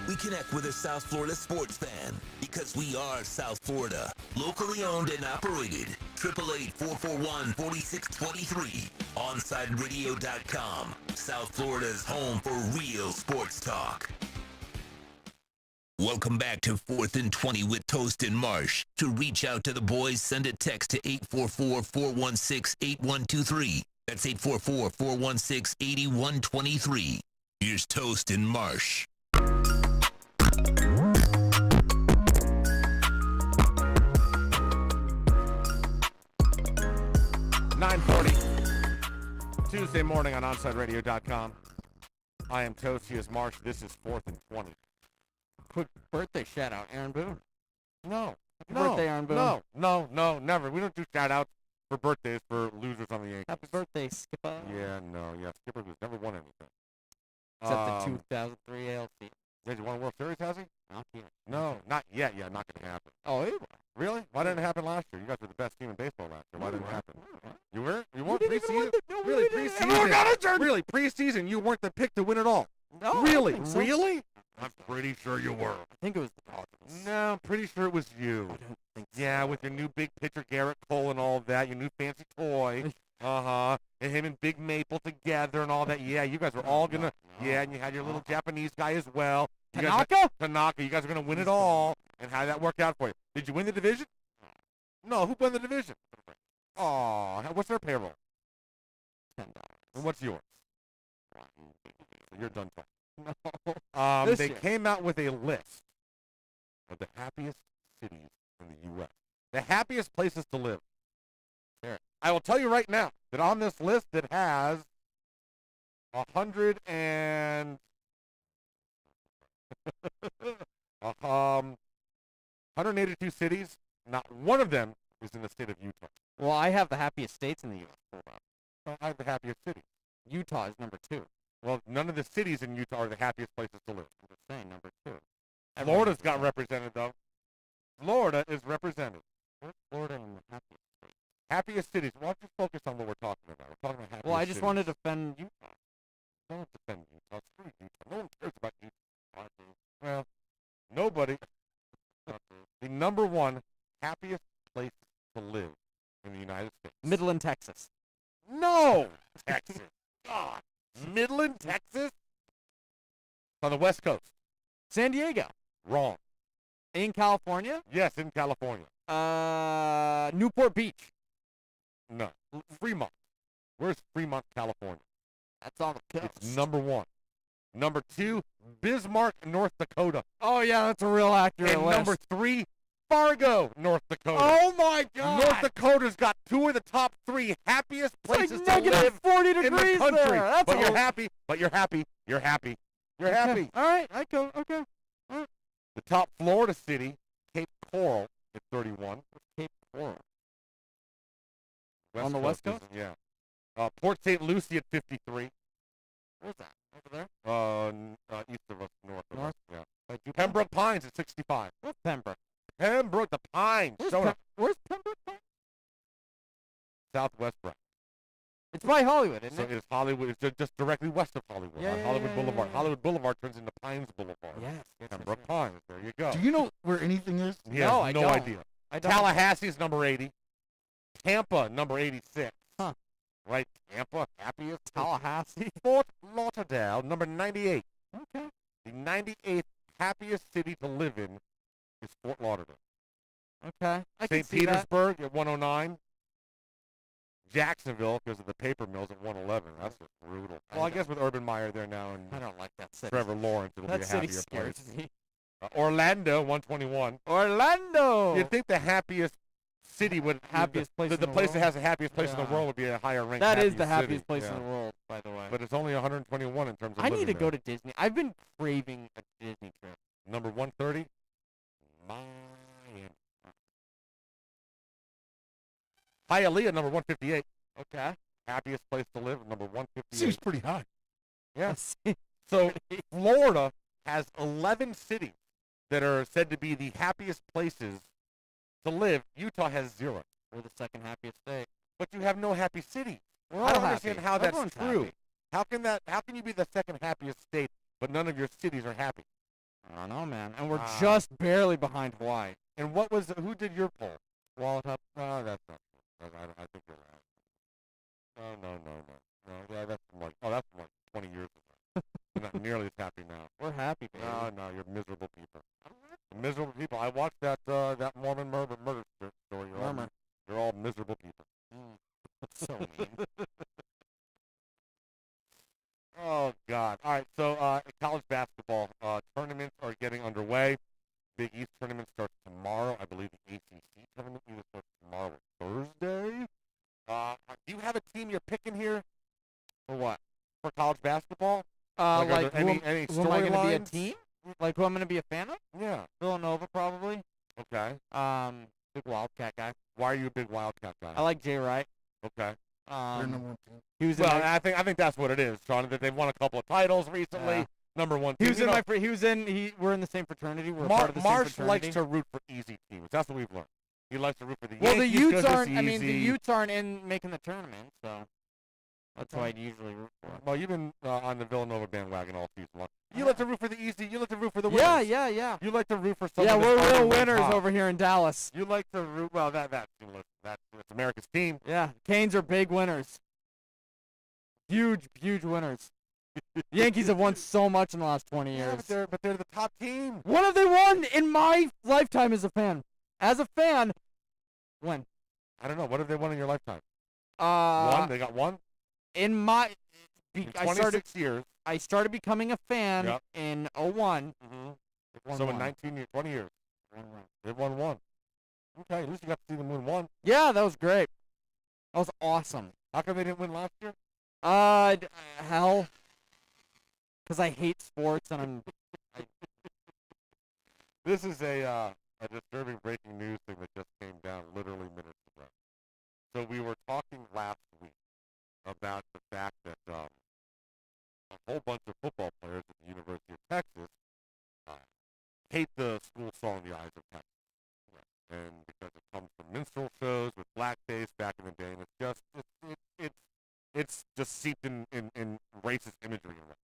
We connect with a South Florida sports fan because we are South Florida. Locally owned and operated. 888-441-4623. OnSideRadio.com. South Florida's home for real sports talk. Welcome back to 4th and 20 with Toast and Marsh. To reach out to the boys, send a text to 844-416-8123. That's 844-416-8123. Here's Toast and Marsh. 9:40 Tuesday morning on OnSideRadio.com. I am Toast. He is Marsh. This is 4th and 20. Quick birthday shout out, Aaron Boone. No. Happy birthday, Aaron Boone. No, never. We don't do shout outs for birthdays for losers on the Yankees. Happy birthday, Skipper. Yeah, Skipper who's never won anything. Except the 2003 ALC. Has he won a World Series, has he? Not yet. No, not yet. Yeah, not going to happen. Oh, it Really? Why didn't it happen last year? You guys were the best team in baseball last year. Why didn't it happen? You weren't? You weren't preseason? Really, preseason? Really, preseason, you weren't the pick to win it all? No. Really? Really? I'm pretty sure you were. I think it was the Dodgers. No, I'm pretty sure it was you. I don't think so. Yeah, with your new big pitcher, Garrett Cole, and all that, your new fancy toy. And him and Big Maple together and all that. Yeah, you guys were all going to, and you had your little Japanese guy as well. Tanaka? Tanaka, you guys are going to win it all. And how did that work out for you? Did you win the division? No, who won the division? Oh, what's their payroll? $10. And what's yours? You're done talking. No. They came out with a list of the happiest cities in the U.S. The happiest places to live. There. I will tell you right now that on this list it has 182 cities. Not one of them is in the state of Utah. Well, I have the happiest states in the U.S. I have the happiest cities. Utah is number 2. Well, none of the cities in Utah are the happiest places to live. I'm just saying, number 2. Florida's got represented, though. Florida is represented. Where's Florida in the happiest states? Happiest cities. Why don't you focus on what we're talking about? We're talking about happiest Well, I just cities. wanted to defend Utah. Don't defend Utah. Screw Utah. No one cares about Utah. Well, nobody. The number one happiest place to live in the United States. Midland, Texas. No! Texas. God. Midland, Texas? On the West Coast. San Diego. Wrong. In California? Yes, in California. Newport Beach. No. Fremont. Where's Fremont, California? That's on the coast. It's number 1. Number 2, Bismarck, North Dakota. Oh, yeah, that's a real accurate And list. number 3, Fargo, North Dakota. Oh, my God. North Dakota's got 2 of the top 3 happiest places like to live 40 in degrees the country. there. That's But you're happy. But you're happy. You're happy. You're happy. All right, I go. Okay. All right. The top Florida city, Cape Coral, at 31. Cape Coral. West On the West Coast, Coast? Yeah. Port St. Lucie at 53. Where's that? Over there? East of us, north of North? us. Yeah. Pembroke Pines at 65. Where's Pembroke? Pembroke, the Pines. Where's Pembroke? Southwest Brown. It's by Hollywood, isn't So it? it's Hollywood. It's just directly west of Hollywood. Yeah, on yeah, Hollywood yeah, Boulevard. yeah. Hollywood Boulevard turns into Pines Boulevard. Yes. Pembroke Pines. There you go. Do you know where anything is? He has No, I no don't. idea. I don't. Tallahassee's number 80. Tampa, number 86. Huh. Right, Tampa, happiest. Tallahassee. Fort Lauderdale, number 98. Okay. The 98th happiest city to live in is Fort Lauderdale. Okay. I can St. see that. Petersburg at 109. Jacksonville, because of the paper mills, at 111. That's just brutal. Well, I guess with Urban Meyer there now and I don't like that city. Trevor Lawrence, it'll That be a city happier scares place. me. Orlando, 121. Orlando. You'd think the happiest city would Happiest place the in the place that world? has the happiest place in Yeah. the world would be a higher ranked. That is the happiest city. place Yeah. in the world, by the way. But it's only 121 in terms of. I need living to go there. to Disney. I've been craving a Disney trip. Number 130. Miami. Hialeah, number 158. Okay. Happiest place to live, number 158. Seems pretty high. Yeah. So Florida has 11 cities that are said to be the happiest places to live. Utah has 0. We're the second happiest state. But you have no happy cities. We're I all don't happy. understand how that's Everyone's true. happy. How can you be the second happiest state, but none of your cities are happy? I don't know, man. And we're just barely behind Hawaii. And who did your poll? Wallet Hub. No, that's not true. I think you're right. No. Yeah, that's from that's from 20 years ago. You're not nearly as happy now. We're happy, baby. No, you're miserable people. Miserable people. I watched that Mormon murder story. You're all miserable people. So mean. Oh, God. All right, so college basketball tournaments are getting underway. Big East tournament starts tomorrow. I believe the ACC tournament either starts tomorrow or Thursday. Do you have a team you're picking here? For what? For college basketball? Like any who am I going to be a storylines? team? Like who I'm going to be a fan of? Yeah. Villanova, probably. Okay. Big Wildcat guy. Why are you a big Wildcat guy? I like Jay Wright. Okay. He was. I think that's what it is, Sean. That they've won a couple of titles recently. Yeah. Number one. He Team. was in my. He was in. We're in the same fraternity. We're part of the Marsh same likes fraternity. to root for easy teams. That's what we've learned. He likes to root for the Well, Yankees. the Utes 'cause aren't. it's I mean, the easy. Utes aren't in making the tournament, so that's who I'd usually root for. Well, you've been on the Villanova bandwagon all season long. You like to root for the easy. You like to root for the winners. Yeah. You like to root for someone. Yeah, we're that's real already winners top. over here in Dallas. You like to root. Well, that's America's team. Yeah, Canes are big winners. Huge winners. Yankees have won so much in the last 20 years. But they're the top team. What have they won in my lifetime as a fan? As a fan, when? I don't know. What have they won in your lifetime? One. They got one. In my, In I started 26 years. I started becoming a fan Yep. in 01. Mm-hmm. So in 19 years, 20 years, they've won one. Okay, at least you got to see them win one. Yeah, that was great. That was awesome. How come they didn't win last year? Hell. Because I hate sports and This is a disturbing breaking news thing that just came down literally minutes ago. So we were talking last week about the fact that a whole bunch of football players at the University of Texas hate the school song "The Eyes of Texas," and because it comes from minstrel shows with blackface back in the day, and it's just seeped in racist imagery and whatnot.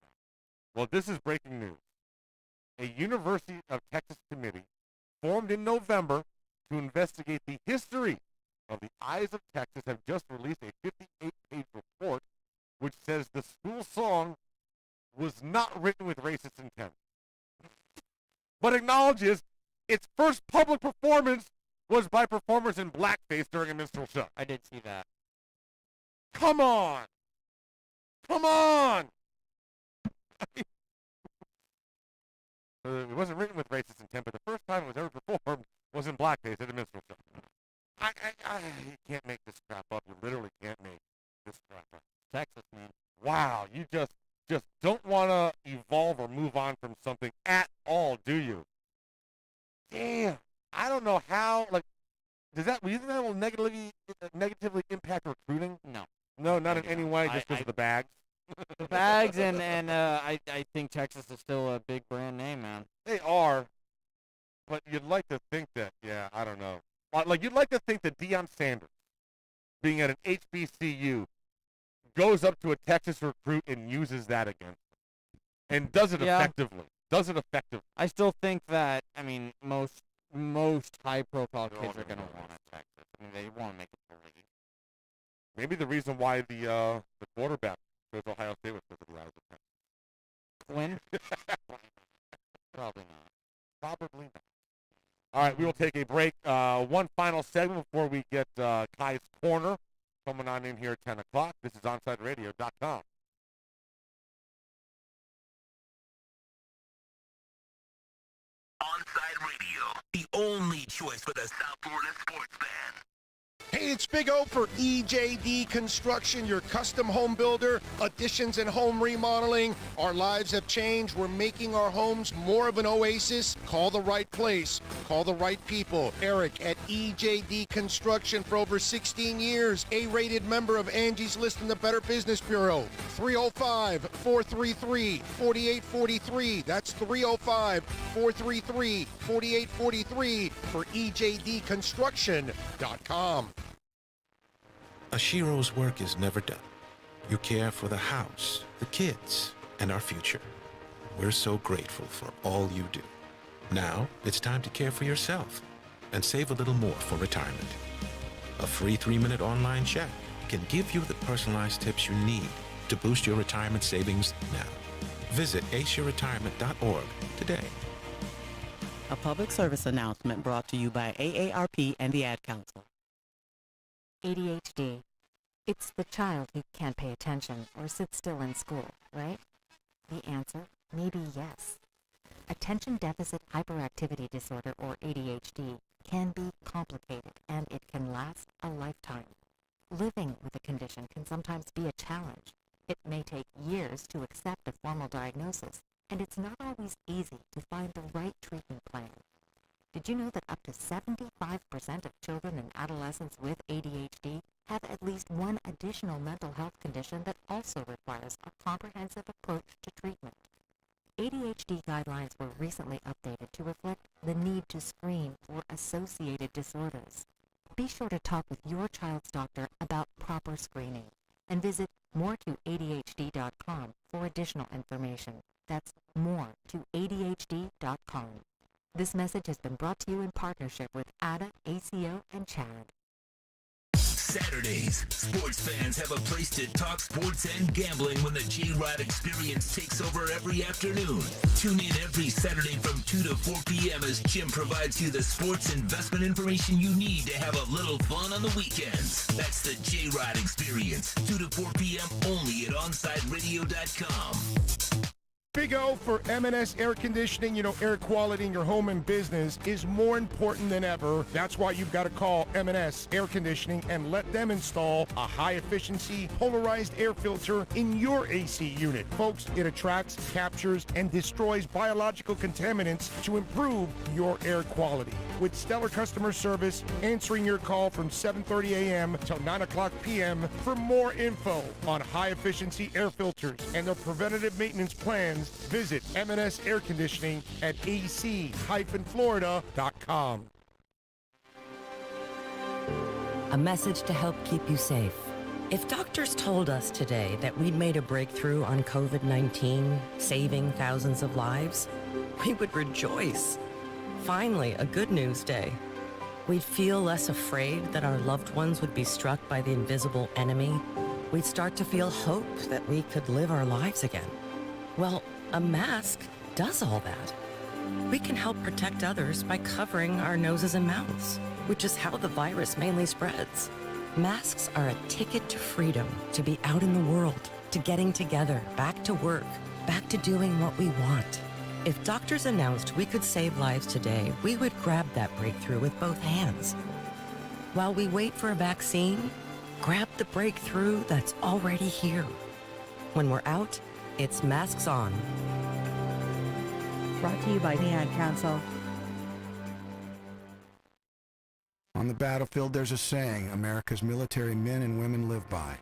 Well, this is breaking news. A University of Texas committee formed in November to investigate the history of the Eyes of Texas have just released a 58-page report which says the school song was not written with racist intent, but acknowledges its first public performance was by performers in blackface during a minstrel show. I did see that. Come on! Come on! It wasn't written with racist intent, but the first time it was ever performed was in blackface at a minstrel show. You can't make this crap up. You literally can't make this crap up. Texas, man. Wow, you just don't want to evolve or move on from something at all, do you? Damn. I don't know how, do you think that will negatively impact recruiting? No. No, not in any way, just because of the bags? The bags and I think Texas is still a big brand name, man. They are, but you'd like to think that, I don't know. You'd like to think that Deion Sanders, being at an HBCU, goes up to a Texas recruit and uses that against him. And does it effectively. I still think that, most high-profile kids are going to want a Texas. They want to make it for league. Maybe the reason why the quarterback chose Ohio State was because of the Eyes of Texas. Flynn? Probably not. Probably not. All right, we will take a break. One final segment before we get Kai's Corner coming on in here at 10 o'clock. This is OnsideRadio.com. Onside Radio, the only choice for the South Florida sports fan. Hey, it's Big O for EJD Construction, your custom home builder, additions and home remodeling. Our lives have changed. We're making our homes more of an oasis. Call the right place. Call the right people. Eric at EJD Construction for over 16 years. A-rated member of Angie's List in the Better Business Bureau. 305-433-4843. That's 305-433-4843 for EJDconstruction.com. Ashiro's work is never done. You care for the house, the kids, and our future. We're so grateful for all you do. Now, it's time to care for yourself and save a little more for retirement. A free 3-minute online chat can give you the personalized tips you need to boost your retirement savings now. Visit aceyourretirement.org today. A public service announcement brought to you by AARP and the Ad Council. ADHD. It's the child who can't pay attention or sit still in school, right? The answer may be yes. Attention Deficit Hyperactivity Disorder, or ADHD, can be complicated and it can last a lifetime. Living with a condition can sometimes be a challenge. It may take years to accept a formal diagnosis, and it's not always easy to find the right treatment plan. Did you know that up to 75% of children and adolescents with ADHD have at least one additional mental health condition that also requires a comprehensive approach to treatment? ADHD guidelines were recently updated to reflect the need to screen for associated disorders. Be sure to talk with your child's doctor about proper screening and visit more2adhd.com for additional information. That's more2adhd.com. This message has been brought to you in partnership with ADA, ACO, and CHAD. Saturdays, sports fans have a place to talk sports and gambling when the J-Rod Experience takes over every afternoon. Tune in every Saturday from 2 to 4 p.m. as Jim provides you the sports investment information you need to have a little fun on the weekends. That's the J-Rod Experience, 2 to 4 p.m. only at OnSideRadio.com. Big O for M&S Air Conditioning. You know, air quality in your home and business is more important than ever. That's why you've got to call M&S Air Conditioning and let them install a high-efficiency polarized air filter in your AC unit. Folks, it attracts, captures, and destroys biological contaminants to improve your air quality. With stellar customer service, answering your call from 7:30 a.m. till 9 o'clock p.m. For more info on high-efficiency air filters and their preventative maintenance plans, visit M&S Air Conditioning at ac-florida.com. A message to help keep you safe. If doctors told us today that we'd made a breakthrough on COVID-19, saving thousands of lives, we would rejoice. Finally, a good news day. We'd feel less afraid that our loved ones would be struck by the invisible enemy. We'd start to feel hope that we could live our lives again. Well, a mask does all that. We can help protect others by covering our noses and mouths, which is how the virus mainly spreads. Masks are a ticket to freedom, to be out in the world, to getting together, back to work, back to doing what we want. If doctors announced we could save lives today, we would grab that breakthrough with both hands. While we wait for a vaccine, grab the breakthrough that's already here. When we're out, it's masks on. Brought to you by the Ad Council. On the battlefield, there's a saying America's military men and women live by.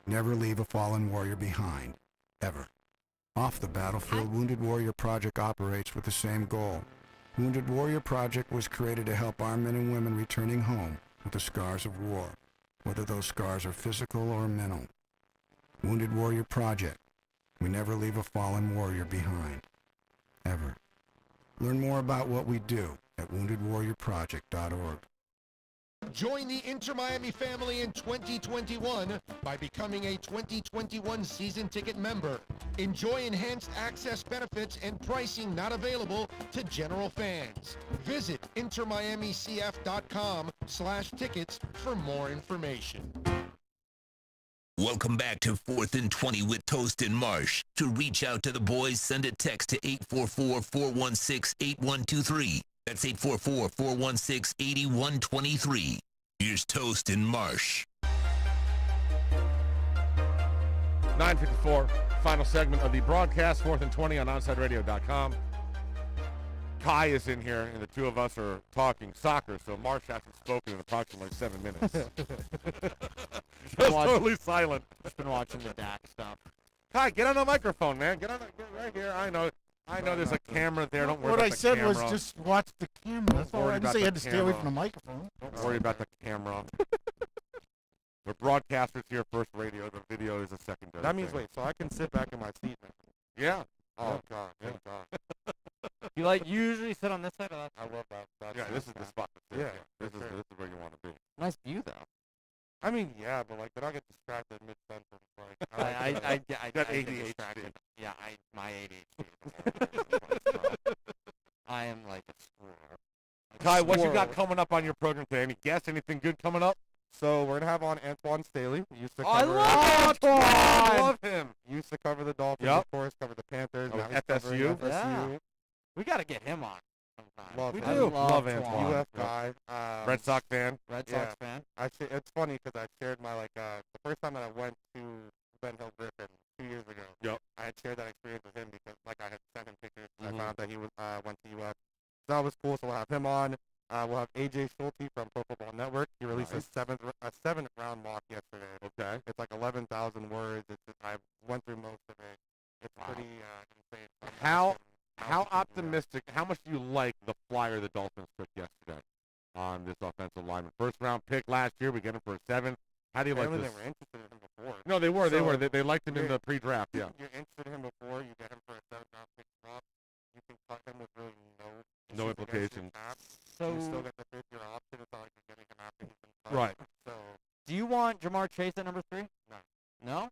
Never leave a fallen warrior behind. Ever. Off the battlefield, Wounded Warrior Project operates with the same goal. Wounded Warrior Project was created to help our men and women returning home with the scars of war, whether those scars are physical or mental. Wounded Warrior Project. We never leave a fallen warrior behind. Ever. Learn more about what we do at woundedwarriorproject.org. Join the Inter Miami family in 2021 by becoming a 2021 season ticket member. Enjoy enhanced access benefits and pricing not available to general fans. Visit intermiamicf.com/tickets for more information. Welcome back to 4th and 20 with Toast and Marsh. To reach out to the boys, send a text to 844-416-8123. That's 844-416-8123. Here's Toast and Marsh. 9:54, final segment of the broadcast, 4th and 20 on OnSideRadio.com. Kai is in here, and the two of us are talking soccer, so Marsh hasn't spoken in approximately 7 minutes. Just totally silent. Just been watching the DAC stuff. Kai, get on the microphone, man. Get right here. I know there's a camera there. Don't worry what about I the said camera. was just watch the camera. That's all. I didn't say you had to stay away from the microphone. Don't worry about the camera. We're broadcasters here, first radio. The video is a secondary. That means, thing. wait, so I can sit back in my seat now. Yeah. Oh, God. Thank God. You usually sit on this side of that? I love that. Yeah, this is the spot. To sit. Yeah. This is where you want to be. Nice view, though. I mean, yeah, but then I get distracted mid-sentence. I got get ADHD. distracted. Yeah, my ADHD. I am like a squirrel. Kai, what you got coming up on your program today? Any guests? Anything good coming up? So we're gonna have on Antoine Staley. He used to I cover love Antoine! I love him. Used to cover the Dolphins, Yep. of course, cover the Panthers. Oh, Now he's covering FSU? FSU. Yeah. We got to get him on sometime. Love We him. do. Love Love Antoine. Antoine. UF guy. Red Sox fan. Red Yeah. Sox fan. It's funny because I shared my the first time that I went to Ben Hill Griffin 2 years ago. Yep. I had shared that experience with him because I had sent him pictures. Mhm. I found that he was went to UF. So that was cool. So we'll have him on. We'll have AJ Schulte from Pro Football Network. He released a seventh round mock yesterday. Okay. It's like 11,000 words. I went through most of it. It's pretty insane. How optimistic? How much do you like the flyer the Dolphins took yesterday on this offensive lineman? First round pick last year. We get him for a 7th. How do you like Apparently this? they were interested in him before. No, they were. So They liked him in you're- the pre-draft. Yeah. You're interested in him before. You get him for a 7th round pick drop. You can cut him with really No issues against your implications. cap. So, You still get the 5th-year option. It's not like you're getting him after he's been cut. Right. So do you want Jamar Chase at number 3? No. No?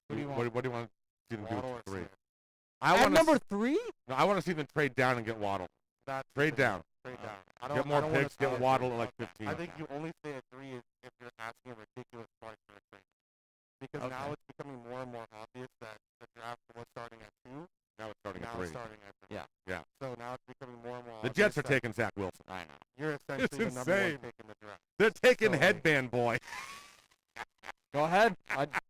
Who do you want? What do you want to see them do Waddle or with 3? Smith. I At want number 3? No, I want to see them trade down and get Waddle. That's Trade down. Trade down. Get more picks. Get Waddle at like I 15. think you only stay at 3 if you're asking a ridiculous price for a trade. Because Okay. now it's becoming more and more obvious that the draft was starting at 2. Now it's starting at Now 3. it's starting at 3. Yeah. Yeah. So now it's becoming more and more The obvious Jets are that taking Zach Wilson. I know. You're essentially the number insane. 1 pick in the draft. They're taking So- Headband Boy. Go ahead.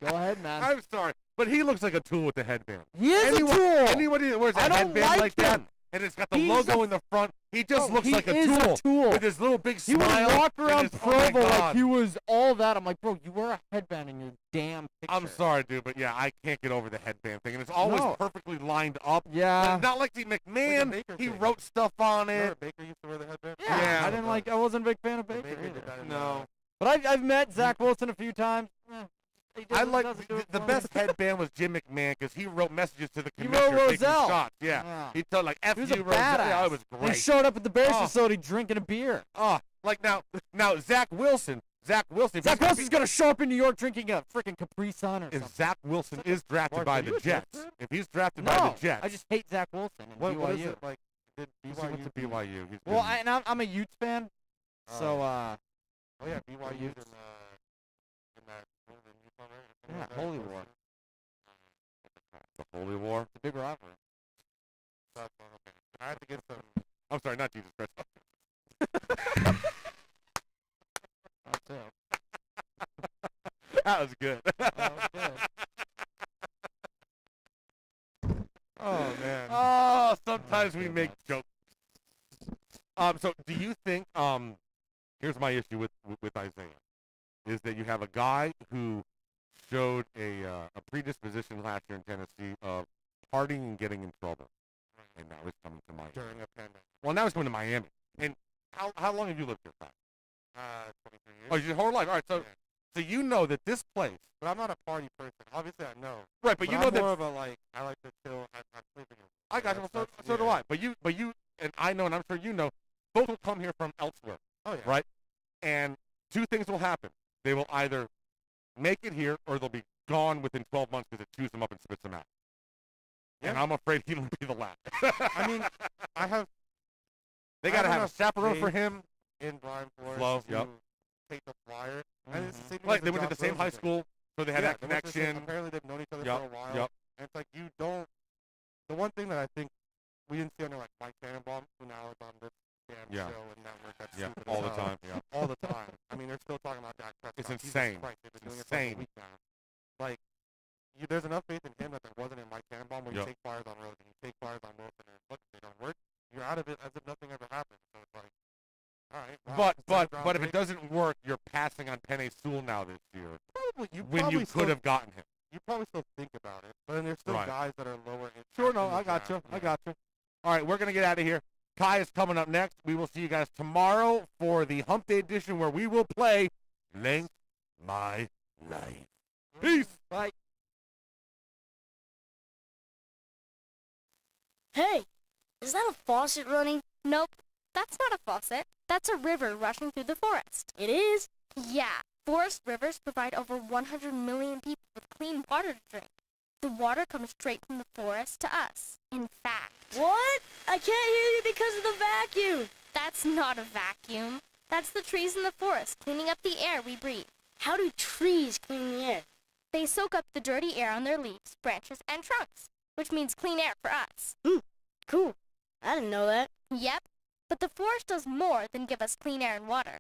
Go ahead, man. I'm sorry, but he looks like a tool with the headband. He is a tool. Anybody that wears a I don't headband like that, him. and it's got the He's logo a- in the front, he just Bro, looks he like a is tool, a tool. with his little big He smile. would walk and around his- oh my Provo like God. he was all that. I'm like, bro, you wear a headband in your damn picture. I'm sorry, dude, but yeah, I can't get over the headband thing, and it's always No. perfectly lined up. Yeah. Not like the McMahon. Baker He thing. wrote stuff on it. Remember Baker used to wear the headband? Yeah, I wasn't a big fan of Baker Baker did either. that in No. But I've met Zach Wilson a few times. He I doesn't- like doesn't do it the for best me. headband was Jim McMahon because he wrote messages to the He commissioner wrote taking Rozelle. shots. Yeah. Yeah. He told like F He was you a Rozelle. badass. Yeah, it was He great. showed up at the Bears Oh. facility drinking a beer. Oh, like now Zach Wilson. Zach Wilson. if Zach he's gonna Wilson's gonna show up in New York drinking a freaking Capri Sun or If something. Zach Wilson is drafted Mark, by are the you a Jets Jets, fan? if he's drafted No, by the Jets, I just hate Zach Wilson and What is BYU. it like? Did he BYU went to BYU. He's Well, been- I'm a Utes fan, so oh yeah, BYU's in that movie in Utah, right? yeah, Holy War. the Holy War. It's a big rivalry. That's okay. I had to get some. I'm sorry, not Jesus Christ. That's it. That was good. Oh man. Oh, sometimes we make jokes. So do you think? Here's my issue with Isaiah, is that you have a guy who showed a predisposition last year in Tennessee of partying and getting in trouble, and now he's coming to Miami. During a pandemic. Well, now he's coming to Miami. And how long have you lived here, Pat? 23 years. Oh, your whole life. All right, so you know that this place. But I'm not a party person. Obviously, I know. Right, but you know I'm that. more of a I like to chill. I'm sleeping. I got you. Well, so do I. But you, and I know, and I'm sure you know, both will come here from elsewhere. Oh yeah. Right? And two things will happen. They will either make it here or they'll be gone within 12 months because it chews them up and spits them out. Yeah. And I'm afraid he'll be the last. I mean, I have. They I got to have a enough chaperone for faith him. in Brian Flores Flo, to yep. take the flyer. And it's the same thing Like with they went to Josh the same high Rosen school, so they had that they went to the same- connection. Apparently, they've known each other Yep, for a while. yep. And it's like you don't. The one thing that I think we didn't see under like Mike Tannenbaum, who now is on this damn Yeah. show and network that's Yeah, stupid all as the hell. time. Yeah. All the time. I mean, they're still talking about Dak Prescott. It's Jesus insane. Christ, they've been It's doing it for like insane. a week now. Like, there's enough faith in him that there wasn't in Mike Tannenbaum when Yep. you take flyers on Rosen, you take flyers on Wilson, and look, they don't work. You're out of it as if nothing ever happened. So it's like, all right. Wow, But if it doesn't work, you're passing on Penei Sewell now this year. Probably, when you could have gotten him. You probably still think about it, but then there's still Right. guys that are lower. Sure, no, I got you. I got you. All right, we're going to get out of here. Kai is coming up next. We will see you guys tomorrow for the Hump Day edition where we will play Length My life. Peace. Bye. Hey, is that a faucet running? Nope, that's not a faucet. That's a river rushing through the forest. It is? Yeah. Forest rivers provide over 100 million people with clean water to drink. The water comes straight from the forest to us. In fact. What? I can't hear you because of the vacuum. That's not a vacuum. That's the trees in the forest cleaning up the air we breathe. How do trees clean the air? They soak up the dirty air on their leaves, branches, and trunks, which means clean air for us. Cool. I didn't know that. Yep. But the forest does more than give us clean air and water.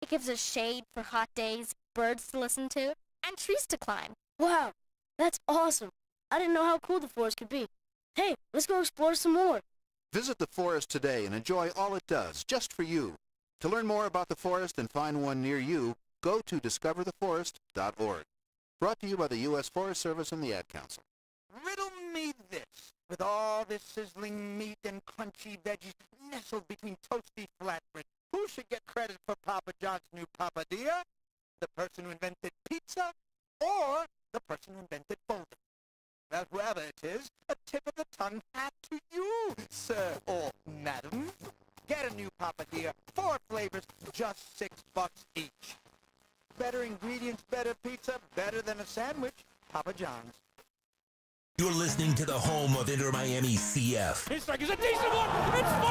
It gives us shade for hot days, birds to listen to, and trees to climb. Wow, that's awesome. I didn't know how cool the forest could be. Hey, let's go explore some more. Visit the forest today and enjoy all it does, just for you. To learn more about the forest and find one near you, go to discovertheforest.org. Brought to you by the U.S. Forest Service and the Ad Council. Riddle me this. With all this sizzling meat and crunchy veggies nestled between toasty flatbread, who should get credit for Papa John's new Papadilla? The person who invented pizza or the person who invented folding? Well, whoever it is, a tip of the tongue hat to you, sir or madam. Get a new Papadilla, 4 flavors, just $6 each. Better ingredients, better pizza, better than a sandwich. Papa John's. You're listening to the home of Inter Miami CF. His strike is a decent one. It's